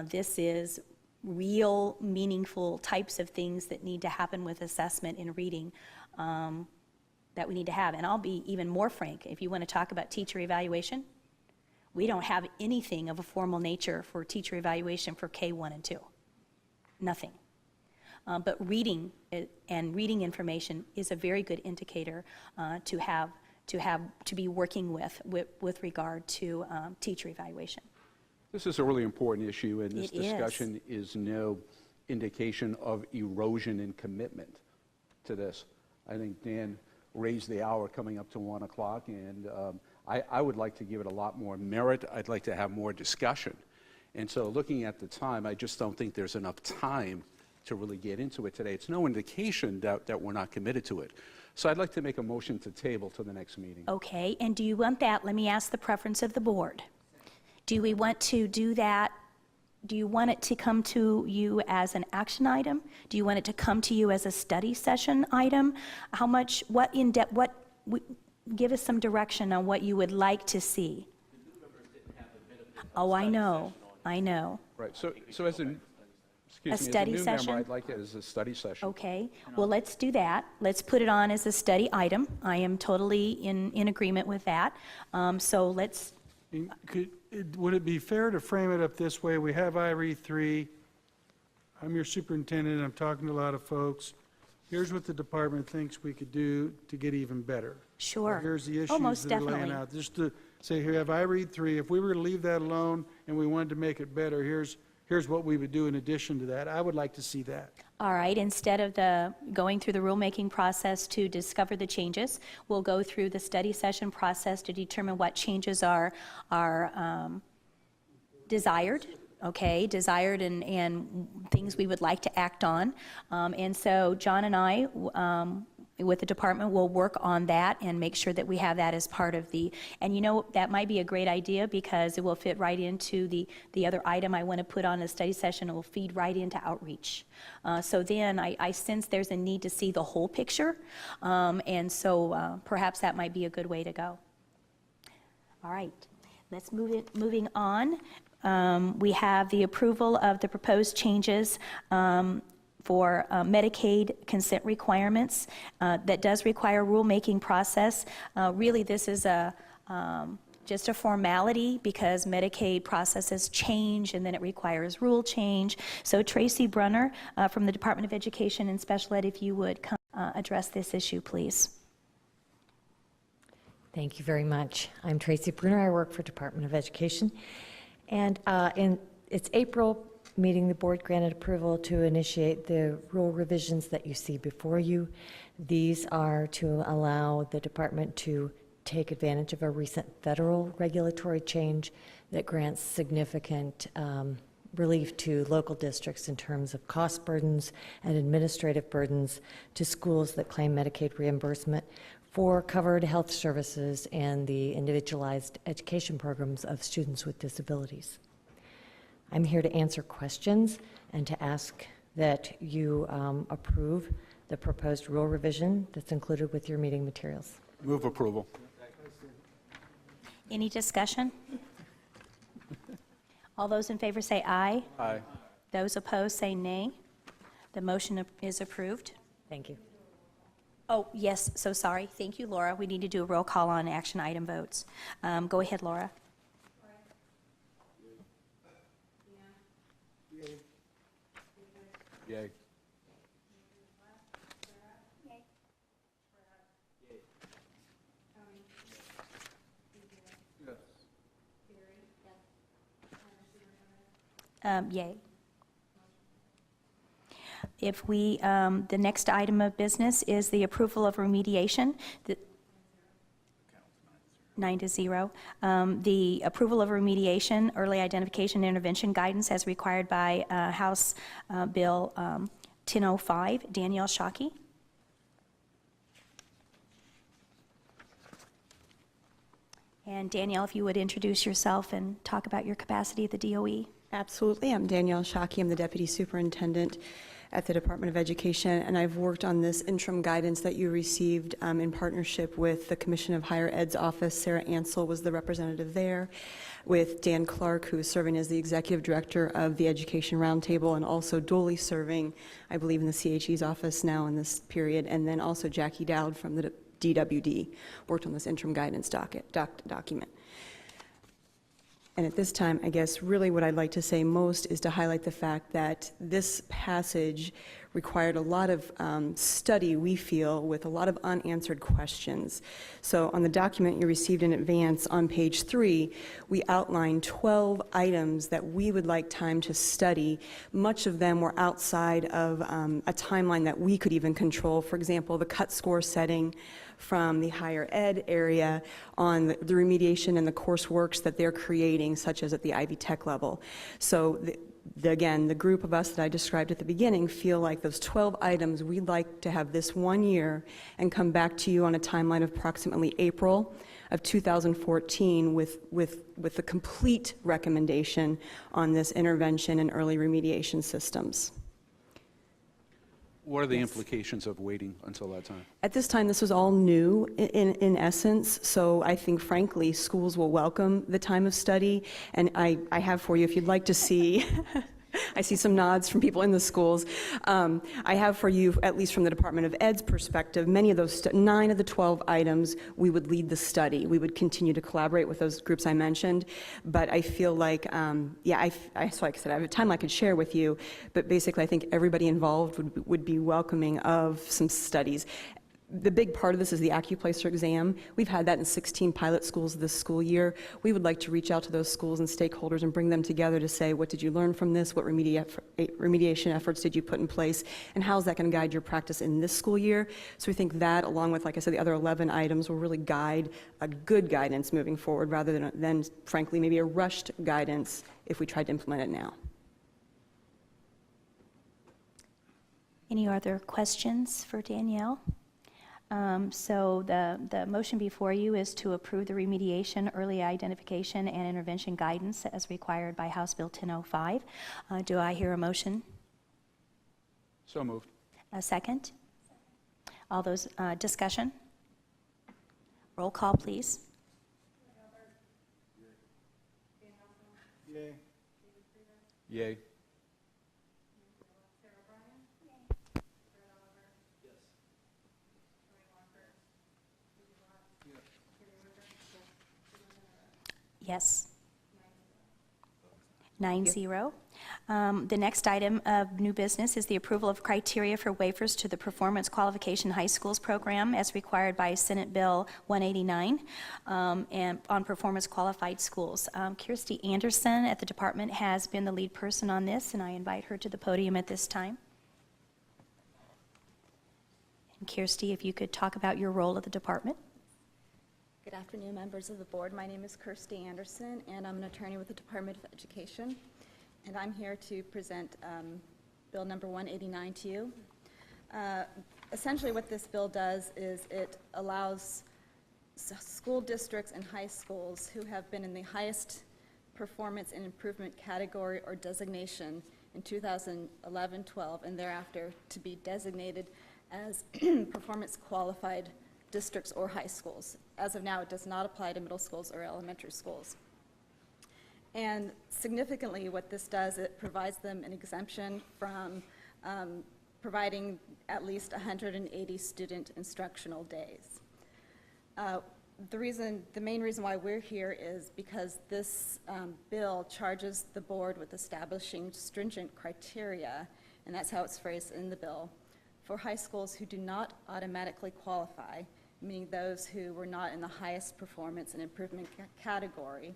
This is real, meaningful types of things that need to happen with assessment in reading that we need to have. And I'll be even more frank, if you want to talk about teacher evaluation, we don't have anything of a formal nature for teacher evaluation for K1 and 2. Nothing. But reading and reading information is a very good indicator to be working with regard to teacher evaluation. This is a really important issue, and this It is. discussion is no indication of erosion in commitment to this. I think Dan raised the hour coming up to 1 o'clock, and I would like to give it a lot more merit. I'd like to have more discussion. And so looking at the time, I just don't think there's enough time to really get into it today. It's no indication that we're not committed to it. So I'd like to make a motion to table to the next meeting. Okay, and do you want that? Let me ask the preference of the board. Do we want to do that? Do you want it to come to you as an action item? Do you want it to come to you as a study session item? How much, what in-depth, give us some direction on what you would like to see. Oh, I know. Right, so as a, excuse me, study as a new session? member, I'd like it as a study session. Okay, well, let's do that. Let's put it on as a study item. I am totally in agreement with that. So let's, Would it be fair to frame it up this way? We have IRE 3. I'm your superintendent. I'm talking to a lot of folks. Here's what the department thinks we could do to get even better. sure. Or here's the Oh, issues most that are laying definitely. out. Just to say, here, have IRE 3. If we were to leave that alone and we wanted to make it better, here's what we would do in addition to that. I would like to see that. All right, instead of going through the rulemaking process to discover the changes, we'll go through the study session process to determine what changes are desired, desired and things we would like to act on. And so John and I, with the department, will work on that and make sure that we have that as part of and you know, that might be a great idea because it will fit right into the other item I want to put on a study session. It will feed right into outreach. So then I sense there's a need to see the whole picture. And so perhaps that might be a good way to go. All right, let's moving on. We have the approval of the proposed changes for Medicaid consent requirements. That does require a rulemaking process. Really, this is just a formality because Medicaid processes change and then it requires rule change. So Tracy Brunner from the Department of Education and Special Ed, if you would come address this issue, please. Thank you very much. I'm Tracy Brunner. I work for Department of Education. And in its April meeting, the board granted approval to initiate the rule revisions that you see before you. These are to allow the department to take advantage of a recent federal regulatory change that grants significant relief to local districts in terms of cost burdens and administrative burdens to schools that claim Medicaid reimbursement for covered health services and the individualized education programs of students with disabilities. I'm here to answer questions and to ask that you approve the proposed rule revision that's included with your meeting materials. Move approval. Any discussion? All those in favor say aye. Aye. Those opposed say nay. The motion is approved. Thank you. Oh, yes, so sorry. Thank you, Laura. We need to do a roll call on action item votes. Go ahead, Laura. Yay. Yay. If we, the next item of business is the approval of remediation. 9-0. The approval of remediation, early identification and intervention guidance as required by House Bill 1005. Danielle Shockey. And Danielle, if you would introduce yourself and talk about your capacity at the DOE. Absolutely. I'm Danielle Shockey. I'm the Deputy Superintendent at the Department of Education, and I've worked on this interim guidance that you received in partnership with the Commission of Higher Ed's office. Sarah Ansel was the representative there, with Dan Clark, who is serving as the Executive Director of the Education Roundtable, and also dually serving, I believe, in the CHE's office now in this period, and then also Jackie Dowd from the DWD worked on this interim guidance document. And at this time, I guess really what I'd like to say most is to highlight the fact that this passage required a lot of study, we feel, with a lot of unanswered questions. So on the document you received in advance on page 3, we outlined 12 items that we would like time to study. Much of them were outside of a timeline that we could even control. For example, the cut score setting from the higher ed area on the remediation and the courseworks that they're creating, such as at the Ivy Tech level. So again, the group of us that I described at the beginning feel like those 12 items, we'd like to have this 1 year and come back to you on a timeline of approximately April of 2014 with the complete recommendation on this intervention and early remediation systems. What are the implications of waiting until that time? At this time, this was all new in essence, so I think frankly, schools will welcome the time of study, and I have for you, if you'd like to see, I see some nods from people in the schools. I have for you, at least from the Department of Ed's perspective, many of those, 9 of the 12 items, we would lead the study. We would continue to collaborate with those groups I mentioned, but I feel like, so like I said, I have a time I could share with you, but basically I think everybody involved would be welcoming of some studies. The big part of this is the AccuPlacer exam. We've had that in 16 pilot schools this school year. We would like to reach out to those schools and stakeholders and bring them together to say, what did you learn from this? What remediation efforts did you put in place? And how is that going to guide your practice in this school year? So we think that, along with, like I said, the other 11 items, will really guide a good guidance moving forward rather than frankly, maybe a rushed guidance if we tried to implement it now. Any other questions for Danielle? So the motion before you is to approve the remediation, early identification, and intervention guidance as required by House Bill 1005. Do I hear a motion? So moved. A second? All those, discussion? Roll call, please. Yay. Yay. Yes. 9-0. The next item of new business is the approval of criteria for waivers to the Performance Qualification High Schools program as required by Senate Bill 189 and on performance qualified schools. Kirsty Anderson at the department has been the lead person on this, and I invite her to the podium at this time. And Kirsty, if you could talk about your role at the department. Good afternoon, members of the board. My name is Kirsty Anderson, and I'm an attorney with the Department of Education. And I'm here to present Bill number 189 to you. essentially what this bill does is it allows school districts and high schools who have been in the highest performance and improvement category or designation in 2011-12 and thereafter to be designated as performance qualified districts or high schools. As of now, it does not apply to middle schools or elementary schools. And significantly, what this does, it provides them an exemption from providing at least 180 student instructional days. The main reason why we're here is because this bill charges the board with establishing stringent criteria, and that's how it's phrased in the bill, for high schools who do not automatically qualify, meaning those who were not in the highest performance and improvement category,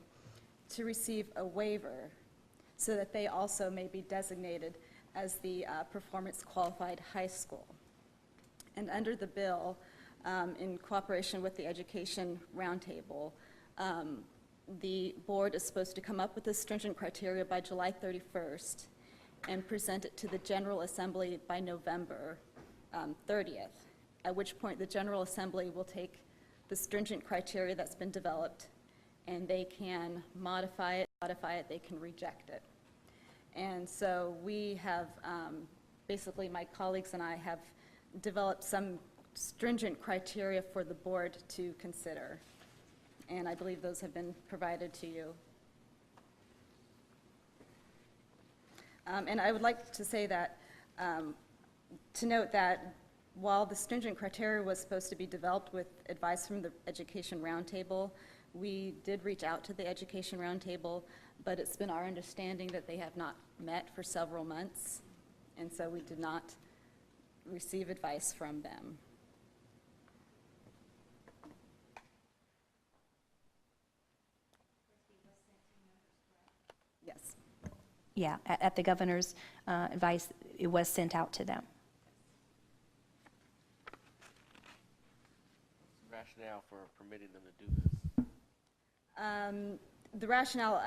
to receive a waiver so that they also may be designated as the performance qualified high school. And under the bill, in cooperation with the Education Roundtable, the board is supposed to come up with the stringent criteria by July 31st and present it to the General Assembly by November 30th, at which point the General Assembly will take the stringent criteria that's been developed and they can modify it, they can reject it. And so we have, basically my colleagues and I have developed some stringent criteria for the board to consider. And I believe those have been provided to you. And I would like to say that, to note that while the stringent criteria was supposed to be developed with advice from the Education Roundtable, we did reach out to the Education Roundtable, but it's been our understanding that they have not met for several months, and so we did not receive advice from them. Yes. Yeah, at the governor's advice, it was sent out to them. Rationale for permitting them to do this? The rationale,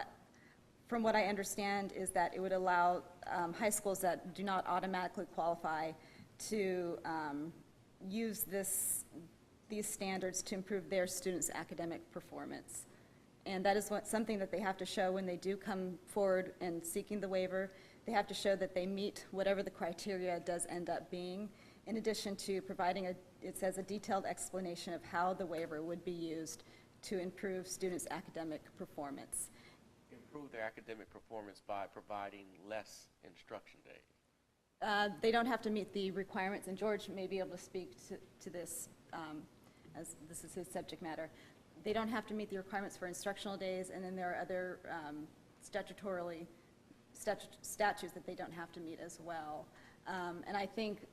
from what I understand, is that it would allow high schools that do not automatically qualify to use these standards to improve their students' academic performance. And that is something that they have to show when they do come forward and seeking the waiver. They have to show that they meet whatever the criteria does end up being, in addition to providing it says a detailed explanation of how the waiver would be used to improve students' academic performance. Improve their academic performance by providing less instruction days. They don't have to meet the requirements, and George may be able to speak to this, as this is his subject matter. They don't have to meet the requirements for instructional days, and then there are other statutes that they don't have to meet as well. And I think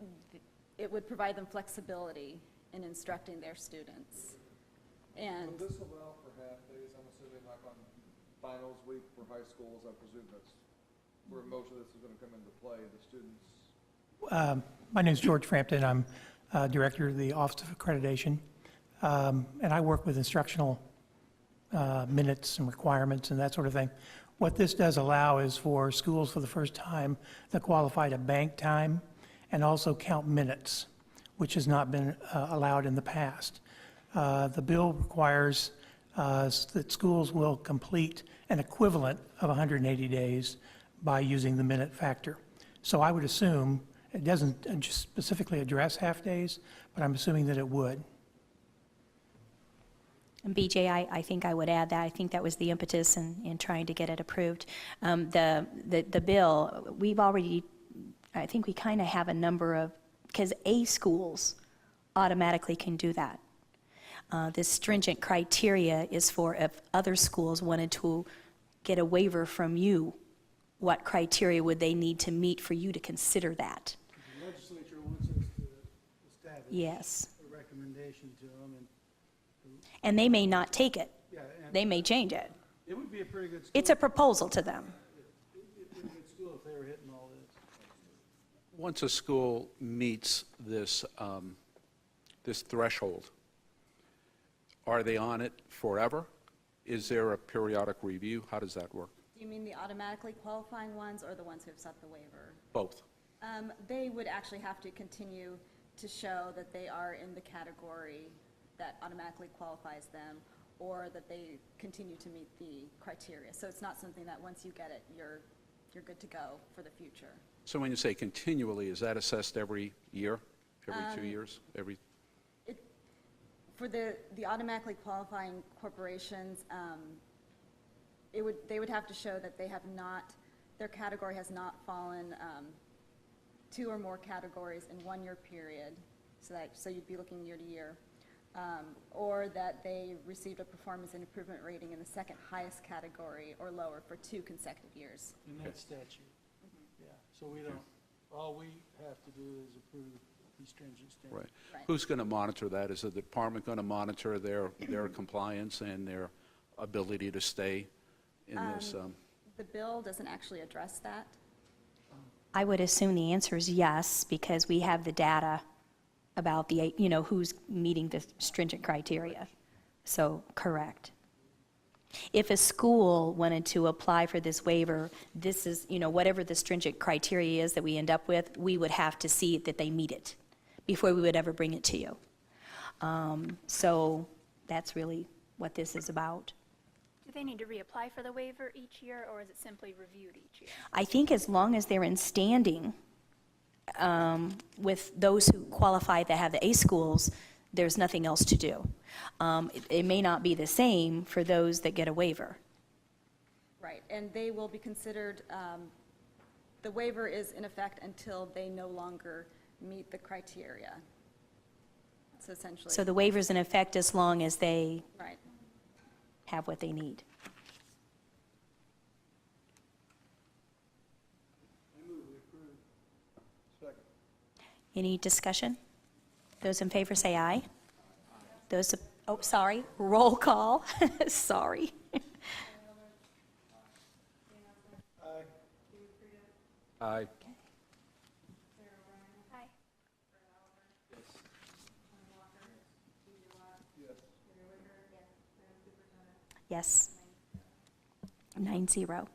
it would provide them flexibility in instructing their students. And Would this allow for half days, I'm assuming, like on finals week for high schools? I presume that's where most of this is going to come into play, the students. My name is George Frampton. I'm Director of the Office of Accreditation. And I work with instructional minutes and requirements and that sort of thing. What this does allow is for schools for the first time to qualify to bank time and also count minutes, which has not been allowed in the past. The bill requires that schools will complete an equivalent of 180 days by using the minute factor. So I would assume, it doesn't just specifically address half days, but I'm assuming that it would. And BJ, I think I would add that. I think that was the impetus in trying to get it approved. The bill, we've already, I think we kind of have a number of, because A schools automatically can do that. This stringent criteria is for if other schools wanted to get a waiver from you, what criteria would they need to meet for you to consider that? The legislature wants us to establish Yes. a recommendation to them, And they may not take it. and They may change it. it would be a pretty good school. It's a proposal to them. It would be a good school if they were hitting all this. Once a school meets this, this threshold, are they on it forever? Is there a periodic review? How does that work? do you mean the automatically qualifying ones or the ones who have sought the waiver? Both. They would actually have to continue to show that they are in the category that automatically qualifies them, or that they continue to meet the criteria. So it's not something that once you get it, you're good to go for the future. So when you say continually, is that assessed every year, every 2 years, every? For the automatically qualifying corporations, they would have to show that they have not, their category has not fallen 2 or more categories in 1 year period, so you'd be looking year to year, or that they received a performance and improvement rating in the second highest category or lower for 2 consecutive years. In that statute. Yeah, so we don't, all we have to do is approve these stringent standards. Right. Who's going to monitor that? Is the department going to monitor their compliance and their ability to stay in this? The bill doesn't actually address that. I would assume the answer is yes, because we have the data about the, who's meeting the stringent criteria. So, correct. If a school wanted to apply for this waiver, this is, whatever the stringent criteria is that we end up with, we would have to see that they meet it before we would ever bring it to you. So that's really what this is about. Do they need to reapply for the waiver each year, or is it simply reviewed each year? I think as long as they're in standing with those who qualify that have the A schools, there's nothing else to do. It may not be the same for those that get a waiver. Right, and they will be considered, the waiver is in effect until they no longer meet the criteria. So essentially. So the waiver's in effect as long as they Right. have what they need. Any discussion? Those in favor say aye. Those, sorry, roll call. Sorry. Aye. Aye. Yes. 9-0.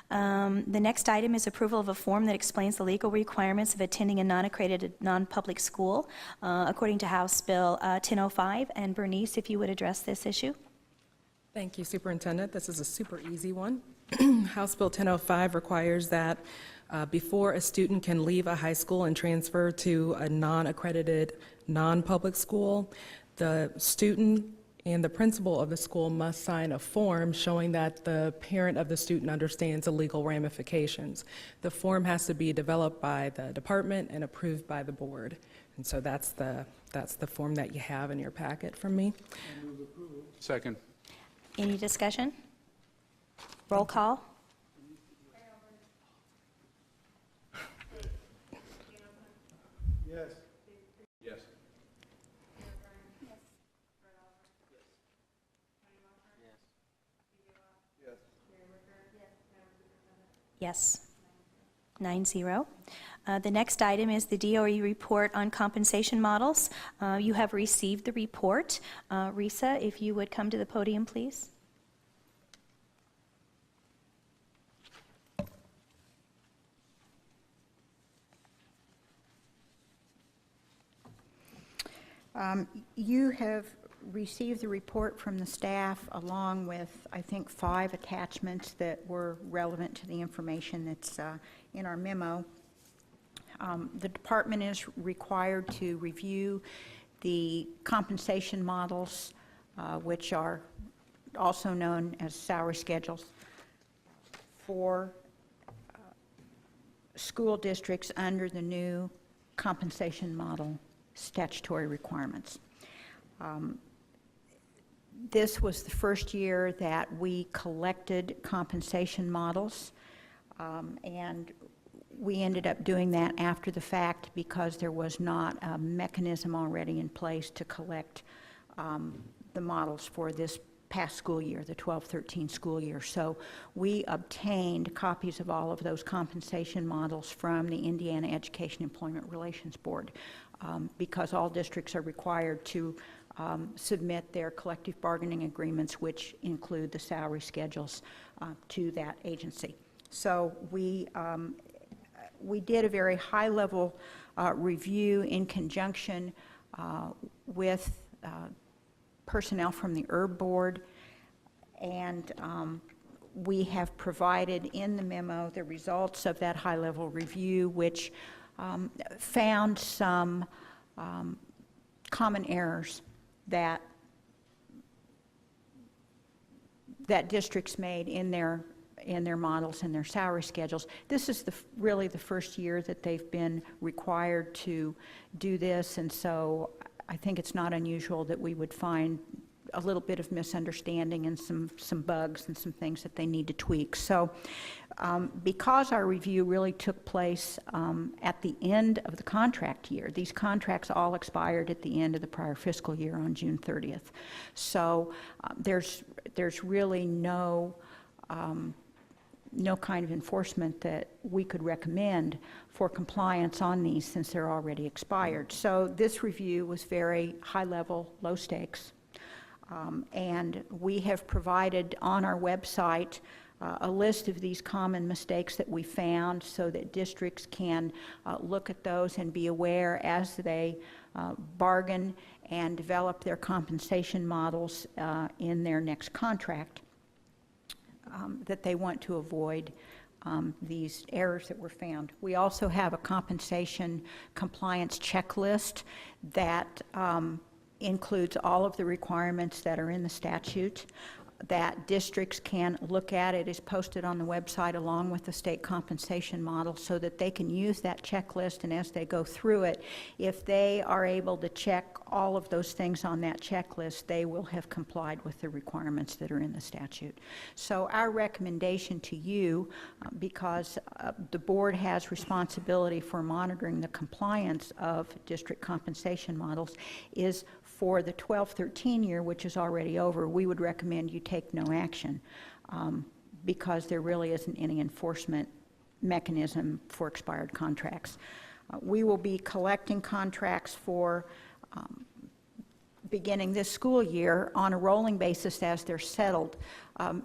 The next item is approval of a form that explains the legal requirements of attending a non-accredited, non-public school, according to House Bill 1005. And Bernice, if you would address this issue. Thank you, Superintendent. This is a super easy one. House Bill 1005 requires that before a student can leave a high school and transfer to a non-accredited, non-public school, the student and the principal of the school must sign a form showing that the parent of the student understands the legal ramifications. The form has to be developed by the department and approved by the board. And so that's the form that you have in your packet from me. Second. Any discussion? Roll call. Yes. Yes. Yes. 9-0. The next item is the DOE report on compensation models. You have received the report. Risa, if you would come to the podium, please. You have received the report from the staff along with, I think, 5 attachments that were relevant to the information that's in our memo. The department is required to review the compensation models, which are also known as salary schedules, for school districts under the new compensation model statutory requirements. This was the first year that we collected compensation models, and we ended up doing that after the fact because there was not a mechanism already in place to collect the models for this past school year, the 12-13 school year. So we obtained copies of all of those compensation models from the Indiana Education Employment Relations Board because all districts are required to submit their collective bargaining agreements, which include the salary schedules, to that agency. So we we did a very high-level review in conjunction with personnel from the Herb Board, and we have provided in the memo the results of that high-level review, which found some common errors that districts made in their models and their salary schedules. This is really the first year that they've been required to do this, and so I think it's not unusual that we would find a little bit of misunderstanding and some bugs and some things that they need to tweak. So because our review really took place at the end of the contract year, these contracts all expired at the end of the prior fiscal year on June 30th. So there's really no kind of enforcement that we could recommend for compliance on these since they're already expired. So this review was very high level, low stakes. And we have provided on our website a list of these common mistakes that we found so that districts can look at those and be aware as they bargain and develop their compensation models in their next contract that they want to avoid these errors that were found. We also have a compensation compliance checklist that includes all of the requirements that are in the statute that districts can look at. It is posted on the website along with the state compensation model so that they can use that checklist, and as they go through it, if they are able to check all of those things on that checklist, they will have complied with the requirements that are in the statute. So our recommendation to you, because the board has responsibility for monitoring the compliance of district compensation models, is for the 12-13 year, which is already over, we would recommend you take no action because there really isn't any enforcement mechanism for expired contracts. We will be collecting contracts for beginning this school year on a rolling basis as they're settled.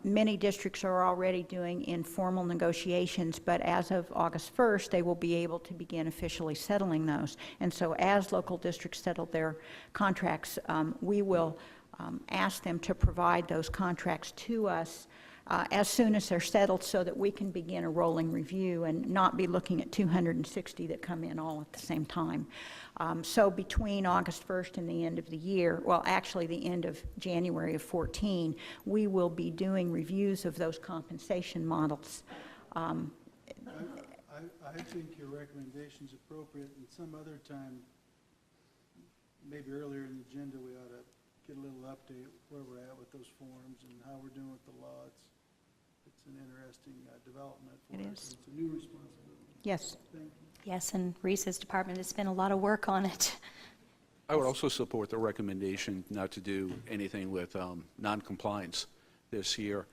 Many districts are already doing informal negotiations, but as of August 1st, they will be able to begin officially settling those. And so as local districts settle their contracts, we will ask them to provide those contracts to us as soon as they're settled so that we can begin a rolling review and not be looking at 260 that come in all at the same time. So between August 1st and the end of the year, well, actually the end of January of 14, we will be doing reviews of those compensation models. I think your recommendation is appropriate, and some other time, maybe earlier in the agenda, we ought to get a little update where we're at with those forms and how we're doing with the law. It's an interesting development for us. Is. It's a new responsibility. Yes. Thank you. Yes, and Reese's department has spent a lot of work on it. I would also support the recommendation not to do anything with noncompliance this year.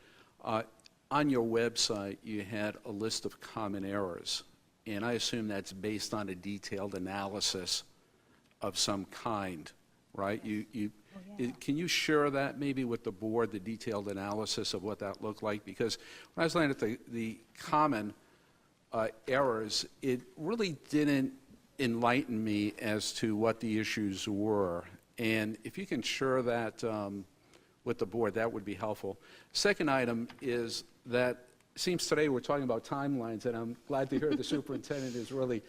On your website, you had a list of common errors, and I assume that's based on a detailed analysis of some kind, right? Can you share that maybe with the board, the detailed analysis of what that looked like? Because when I was looking at the common errors, it really didn't enlighten me as to what the issues were. And if you can share that with the board, that would be helpful. Second item is that it seems today we're talking about timelines, and I'm glad to hear the superintendent is really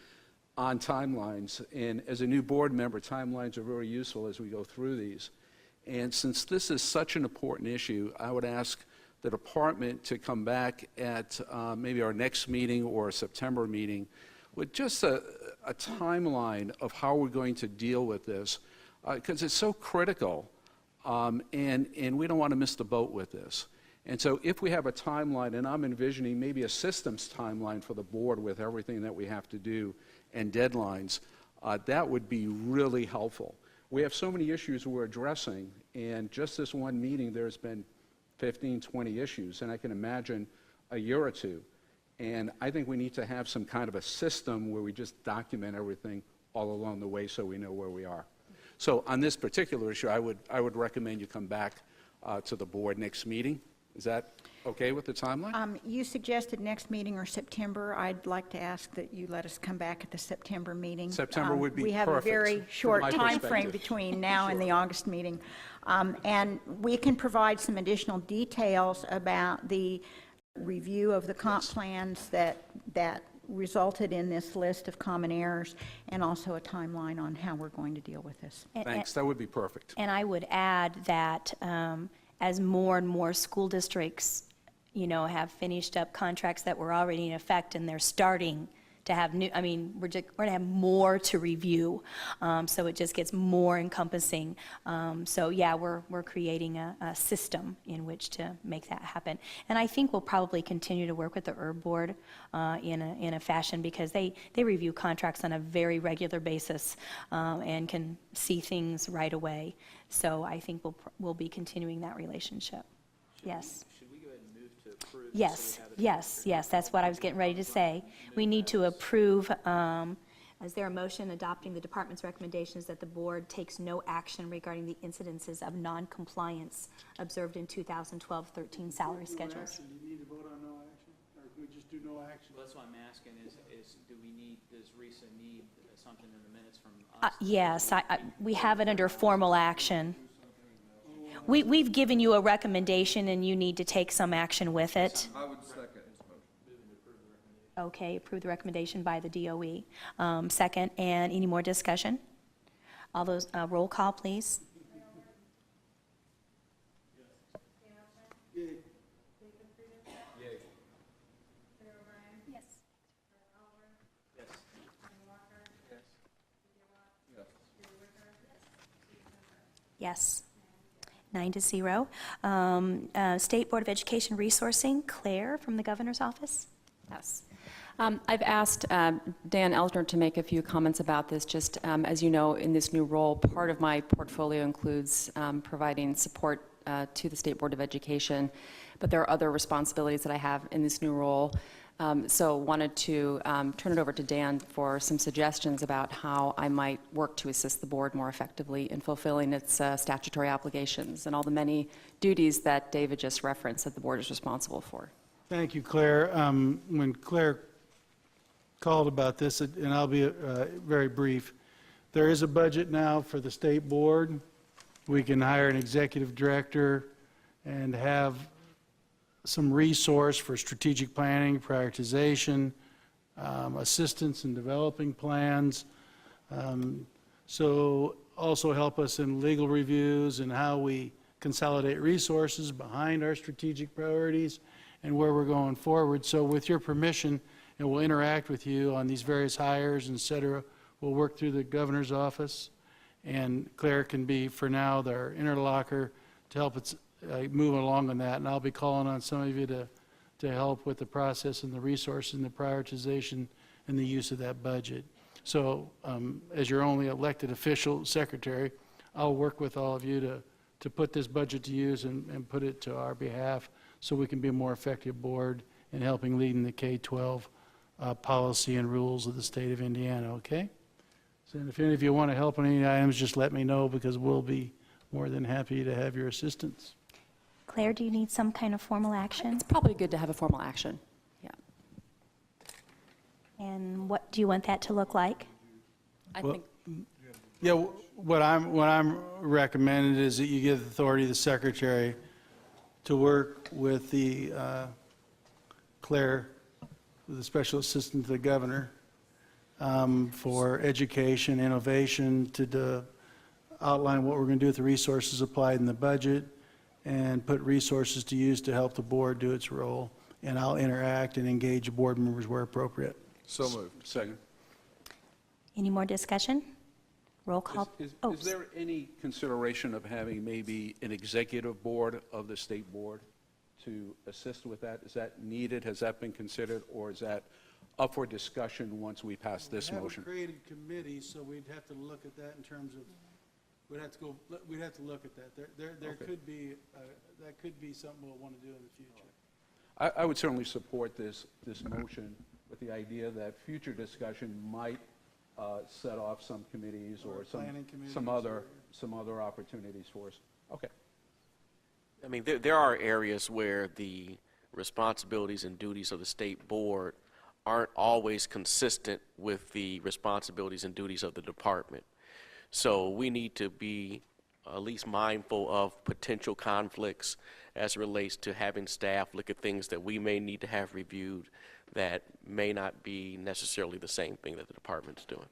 on timelines. And as a new board member, timelines are very useful as we go through these. And since this is such an important issue, I would ask the department to come back at maybe our next meeting or a September meeting with just a timeline of how we're going to deal with this, because it's so critical, and we don't want to miss the boat with this. And so if we have a timeline, and I'm envisioning maybe a systems timeline for the board with everything that we have to do and deadlines, that would be really helpful. We have so many issues we're addressing, and just this one meeting, there's been 15, 20 issues, and I can imagine a year or two. And I think we need to have some kind of a system where we just document everything all along the way so we know where we are. So on this particular issue, I would recommend you come back to the board next meeting Is that okay with the timeline? You suggested next meeting or September. I'd like to ask that you let us come back at the September meeting. September would be We have a perfect very from short my time frame perspective. between now and the August meeting. And we can provide some additional details about the review of the comp plans that resulted in this list of common errors, and also a timeline on how we're going to deal with this. Thanks, that would be perfect. And I would add that as more and more school districts, have finished up contracts that were already in effect, and they're starting to have new, we're going to have more to review, so it just gets more encompassing. So yeah, we're creating a system in which to make that happen. And I think we'll probably continue to work with the Herb Board in a fashion, because they review contracts on a very regular basis and can see things right away. So I think we'll be continuing that relationship. Yes. Should we go ahead and move to approve? Yes, that's what I was getting ready to say. We need to approve, is there a motion adopting the department's recommendations that the board takes no action regarding the incidences of non-compliance observed in 2012-13 salary schedules? Do you need to vote on no action, or can we just do no action? Well, that's what I'm asking is does RISA need something in the minutes from us? Yes, we have it under formal action. We've given you a recommendation, and you need to take some action with it. I would second his motion. Okay, approve the recommendation by the DOE. Second, and any more discussion? All those, roll call, please. Yes. Yes. 9-0. State Board of Education resourcing, Claire from the Governor's Office. Yes. I've asked Dan Elsner to make a few comments about this. Just as you know, in this new role, part of my portfolio includes providing support to the State Board of Education, but there are other responsibilities that I have in this new role. So wanted to turn it over to Dan for some suggestions about how I might work to assist the board more effectively in fulfilling its statutory obligations and all the many duties that David just referenced that the board is responsible for. Thank you, Claire. When Claire called about this, and I'll be very brief, there is a budget now for the state board. We can hire an executive director and have some resource for strategic planning, prioritization, assistance in developing plans. So also help us in legal reviews and how we consolidate resources behind our strategic priorities and where we're going forward. So with your permission, and we'll interact with you on these various hires, et cetera. We'll work through the governor's office, and Claire can be, for now, their interlocutor to help us move along on that. And I'll be calling on some of you to help with the process and the resources and the prioritization and the use of that budget. So as your only elected official secretary, I'll work with all of you to put this budget to use and put it to our behalf so we can be a more effective board in helping lead in the K-12 policy and rules of the state of Indiana, okay? So if any of you want to help on any items, just let me know, because we'll be more than happy to have your assistance. Claire, do you need some kind of formal action? It's probably good to have a formal action. Yeah. And what do you want that to look like? I Well, think Yeah, what I'm recommending is that you give authority to the secretary to work with the Claire, the special assistant to the governor, for education, innovation, to outline what we're going to do with the resources applied in the budget, and put resources to use to help the board do its role. And I'll interact and engage board members where appropriate. So moved. Second. Any more discussion? Roll call. Is Oh, there any consideration of having maybe an executive board of the state board to assist with that? Is that needed? Has that been considered, or is that up for discussion once we pass this motion? We haven't created committees, so we'd have to look at that in terms of, we'd have to look at that. There Okay. could be, that could be something we'll want to do in the future. I would certainly support this motion with the idea that future discussion might set off some committees Or or planning committees some other opportunities for us. Okay. I mean, there are areas where the responsibilities and duties of the state board aren't always consistent with the responsibilities and duties of the department. So we need to be at least mindful of potential conflicts as it relates to having staff look at things that we may need to have reviewed that may not be necessarily the same thing that the department's doing.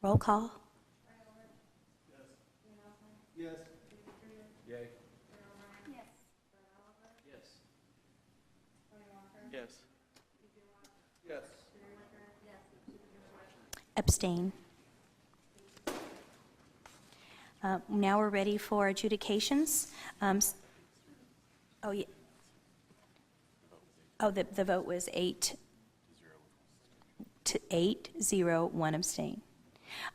Roll call. Yes. Yay. Yes. Yes. Abstain. Now we're ready for adjudications. Oh, yeah. Oh, the vote was 8-0, 1 abstain.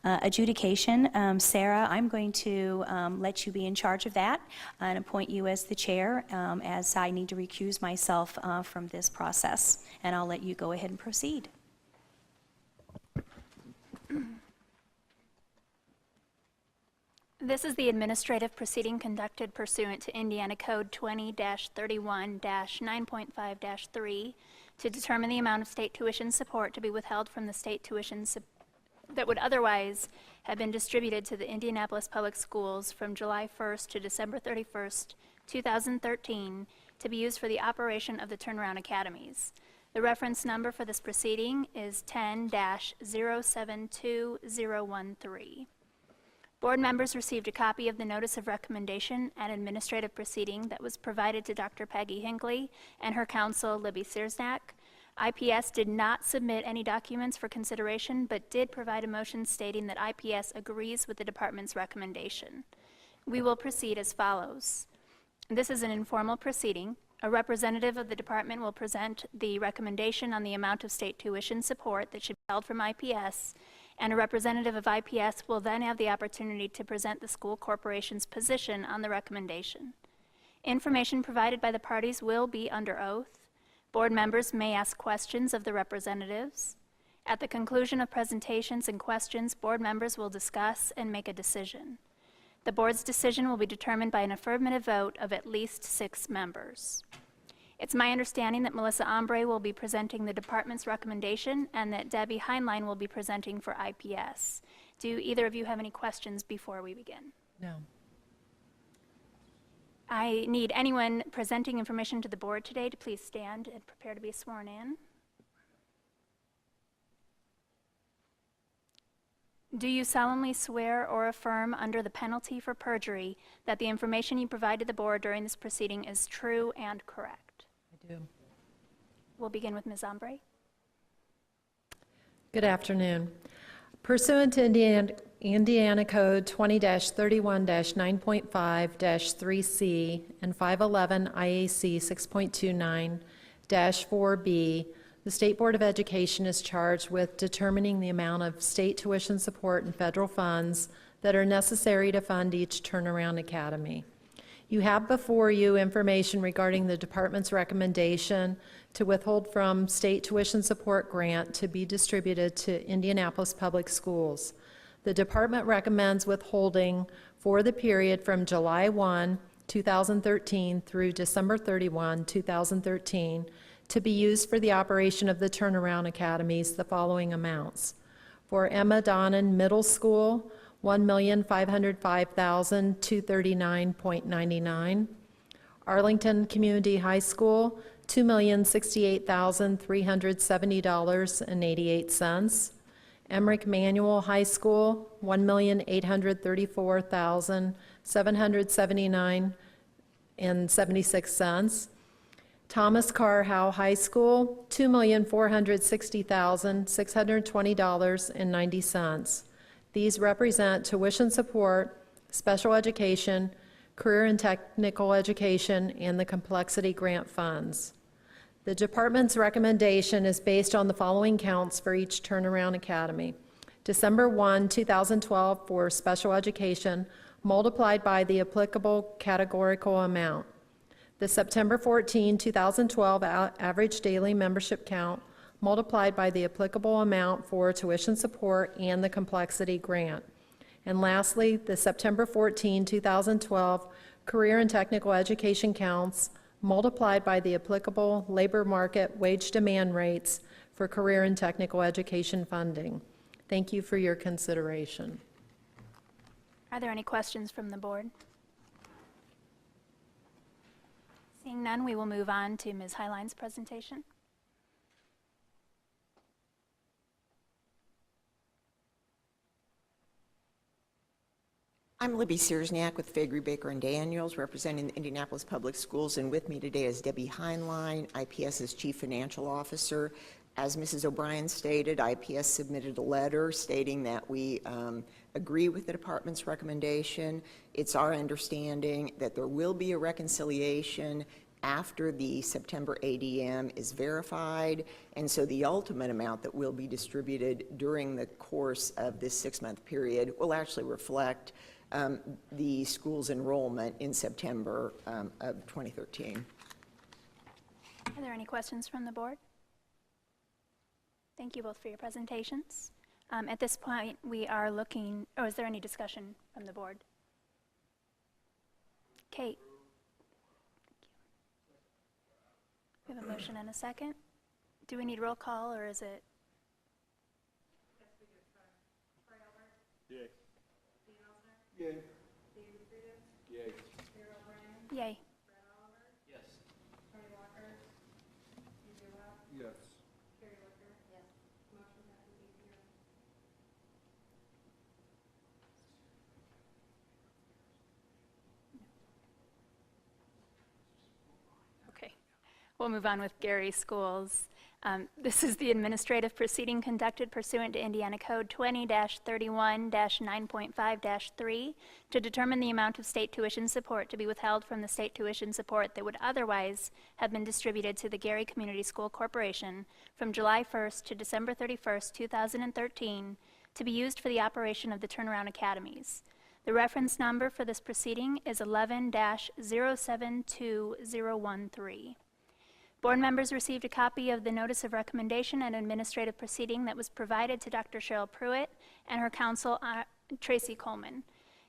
Adjudication, Sarah, I'm going to let you be in charge of that and appoint you as the chair, as I need to recuse myself from this process, and I'll let you go ahead and proceed. This is the administrative proceeding conducted pursuant to Indiana Code 20-31-9.5-3 to determine the amount of state tuition support to be withheld from the state tuition that would otherwise have been distributed to the Indianapolis Public Schools from July 1st to December 31st, 2013, to be used for the operation of the turnaround academies. The reference number for this proceeding is 10-072013. Board members received a copy of the Notice of Recommendation and Administrative Proceeding that was provided to Dr. Peggy Hinckley and her counsel, Libby Searsnack. IPS did not submit any documents for consideration, but did provide a motion stating that IPS agrees with the department's recommendation. We will proceed as follows. This is an informal proceeding. A representative of the department will present the recommendation on the amount of state tuition support that should be held from IPS, and a representative of IPS will then have the opportunity to present the school corporation's position on the recommendation. Information provided by the parties will be under oath. Board members may ask questions of the representatives. At the conclusion of presentations and questions, board members will discuss and make a decision. The board's decision will be determined by an affirmative vote of at least 6 members. It's my understanding that Melissa Ombre will be presenting the department's recommendation and that Debbie Heinlein will be presenting for IPS. Do either of you have any questions before we begin? No. I need anyone presenting information to the board today to please stand and prepare to be sworn in. Do you solemnly swear or affirm under the penalty for perjury that the information you provide to the board during this proceeding is true and correct? I do. We'll begin with Ms. Ombre. Good afternoon. Pursuant to Indiana Code 20-31-9.5-3C and 511 IAC 6.29-4B, the State Board of Education is charged with determining the amount of state tuition support and federal funds that are necessary to fund each turnaround academy. You have before you information regarding the department's recommendation to withhold from state tuition support grant to be distributed to Indianapolis Public Schools. The department recommends withholding for the period from July 1, 2013 through December 31, 2013 to be used for the operation of the turnaround academies the following amounts. For Emma Donnan Middle School, $1,505,239.99. Arlington Community High School, $2,068,370.88. Emmerich Manual High School, $1,834,779.76. Thomas Carr Howe High School, $2,460,620.90. These represent tuition support, special education, career and technical education, and the complexity grant funds. The department's recommendation is based on the following counts for each turnaround academy. December 1, 2012 for special education, multiplied by the applicable categorical amount. The September 14, 2012 average daily membership count multiplied by the applicable amount for tuition support and the complexity grant. And lastly, the September 14, 2012 Career and Technical Education counts multiplied by the applicable labor market wage demand rates for career and technical education funding. Thank you for your consideration. Are there any questions from the board? Seeing none, we will move on to Ms. Highline's presentation. I'm Libby Searsniak with Faegre, Baker & Daniels, representing the Indianapolis Public Schools, and with me today is Debbie Heinlein, IPS's Chief Financial Officer. As Mrs. O'Brien stated, IPS submitted a letter stating that we agree with the department's recommendation. It's our understanding that there will be a reconciliation after the September ADM is verified, and so the ultimate amount that will be distributed during the course of this 6-month period will actually reflect the school's enrollment in September of 2013. Are there any questions from the board? Thank you both for your presentations. At this point, we are looking, is there any discussion from the board? Kate? We have a motion and a second. Do we need roll call, or is it? Yay. Yay. Yay. Yay. Yes. Yes. Okay. We'll move on with Gary Schools. This is the administrative proceeding conducted pursuant to Indiana Code 20-31-9.5-3 to determine the amount of state tuition support to be withheld from the state tuition support that would otherwise have been distributed to the Gary Community School Corporation from July 1st to December 31st, 2013, to be used for the operation of the Turnaround Academies. The reference number for this proceeding is 11-072013. Board members received a copy of the Notice of Recommendation and Administrative Proceeding that was provided to Dr. Cheryl Pruitt and her counsel, Tracy Coleman.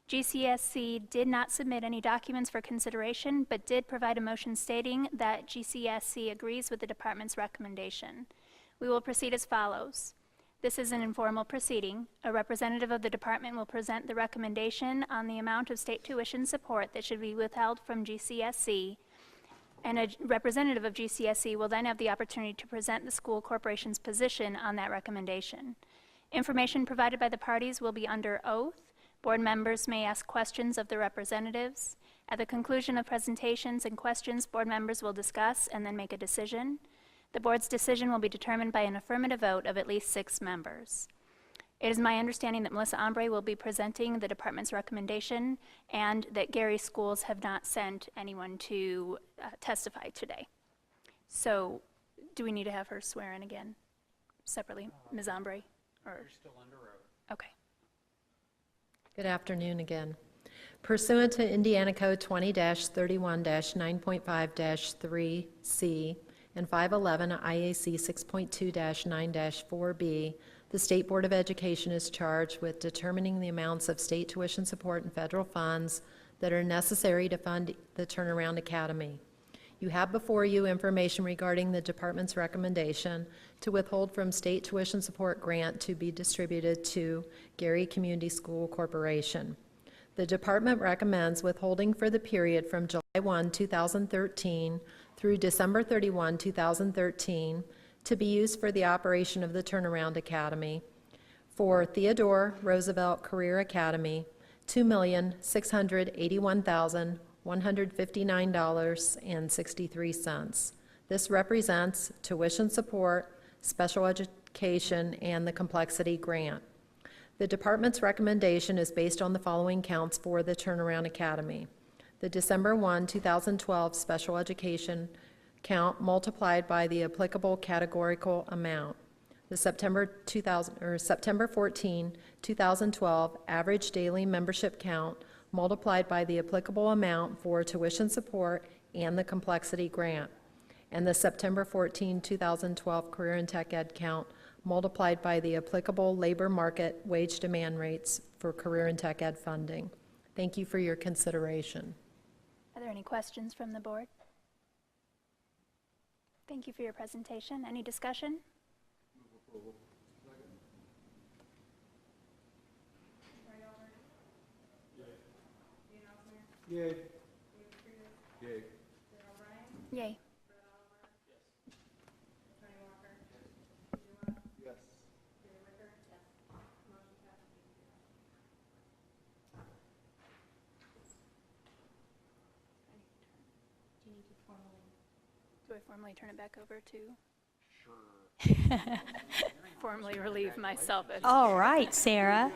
GCSC did not submit any documents for consideration, but did provide a motion stating that GCSC agrees with the department's recommendation. We will proceed as follows. This is an informal proceeding. A representative of the department will present the recommendation on the amount of state tuition support that should be withheld from GCSC, and a representative of GCSC will then have the opportunity to present the school corporation's position on that recommendation. Information provided by the parties will be under oath. Board members may ask questions of the representatives. At the conclusion of presentations and questions, board members will discuss and then make a decision. The board's decision will be determined by an affirmative vote of at least 6 members. It is my understanding that Melissa Ombre will be presenting the department's recommendation and that Gary Schools have not sent anyone to testify today. So do we need to have her swear in again separately, Ms. Ombre? Or? You're still under oath. Okay. Good afternoon again. Pursuant to Indiana Code 20-31-9.5-3C and 511 IAC 6.2-9-4B, the State Board of Education is charged with determining the amounts of state tuition support and federal funds that are necessary to fund the Turnaround Academy. You have before you information regarding the department's recommendation to withhold from state tuition support grant to be distributed to Gary Community School Corporation. The department recommends withholding for the period from July 1, 2013 through December 31, 2013 to be used for the operation of the Turnaround Academy for Theodore Roosevelt Career Academy, $2,681,159.63. This represents tuition support, special education, and the Complexity Grant. The department's recommendation is based on the following counts for the Turnaround Academy. The December 1, 2012 special education count multiplied by the applicable categorical amount. The September 14, 2012 average daily membership count multiplied by the applicable amount for tuition support and the Complexity Grant. And the September 14, 2012 Career and Tech Ed count multiplied by the applicable labor market wage demand rates for career and tech ed funding. Thank you for your consideration. Are there any questions from the board? Thank you for your presentation. Any discussion? Yay. Yay. Yay. Do I formally turn it back over to? Sure. Formally relieve myself. All right, Sarah.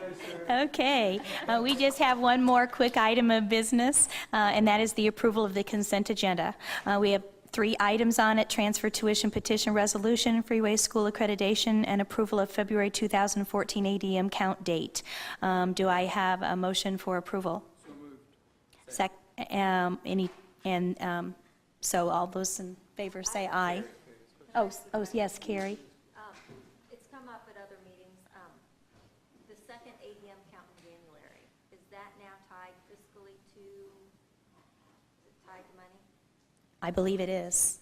Okay, we just have one more quick item of business, and that is the approval of the consent agenda. We have 3 items on it: transfer tuition petition resolution, freeway school accreditation, and approval of February 2014 ADM count date. Do I have a motion for approval? So moved. So all those in favor say aye. Oh, yes, Carrie. It's come up at other meetings. The second ADM count in January, is that now tied fiscally to, is it tied to money? I believe it is.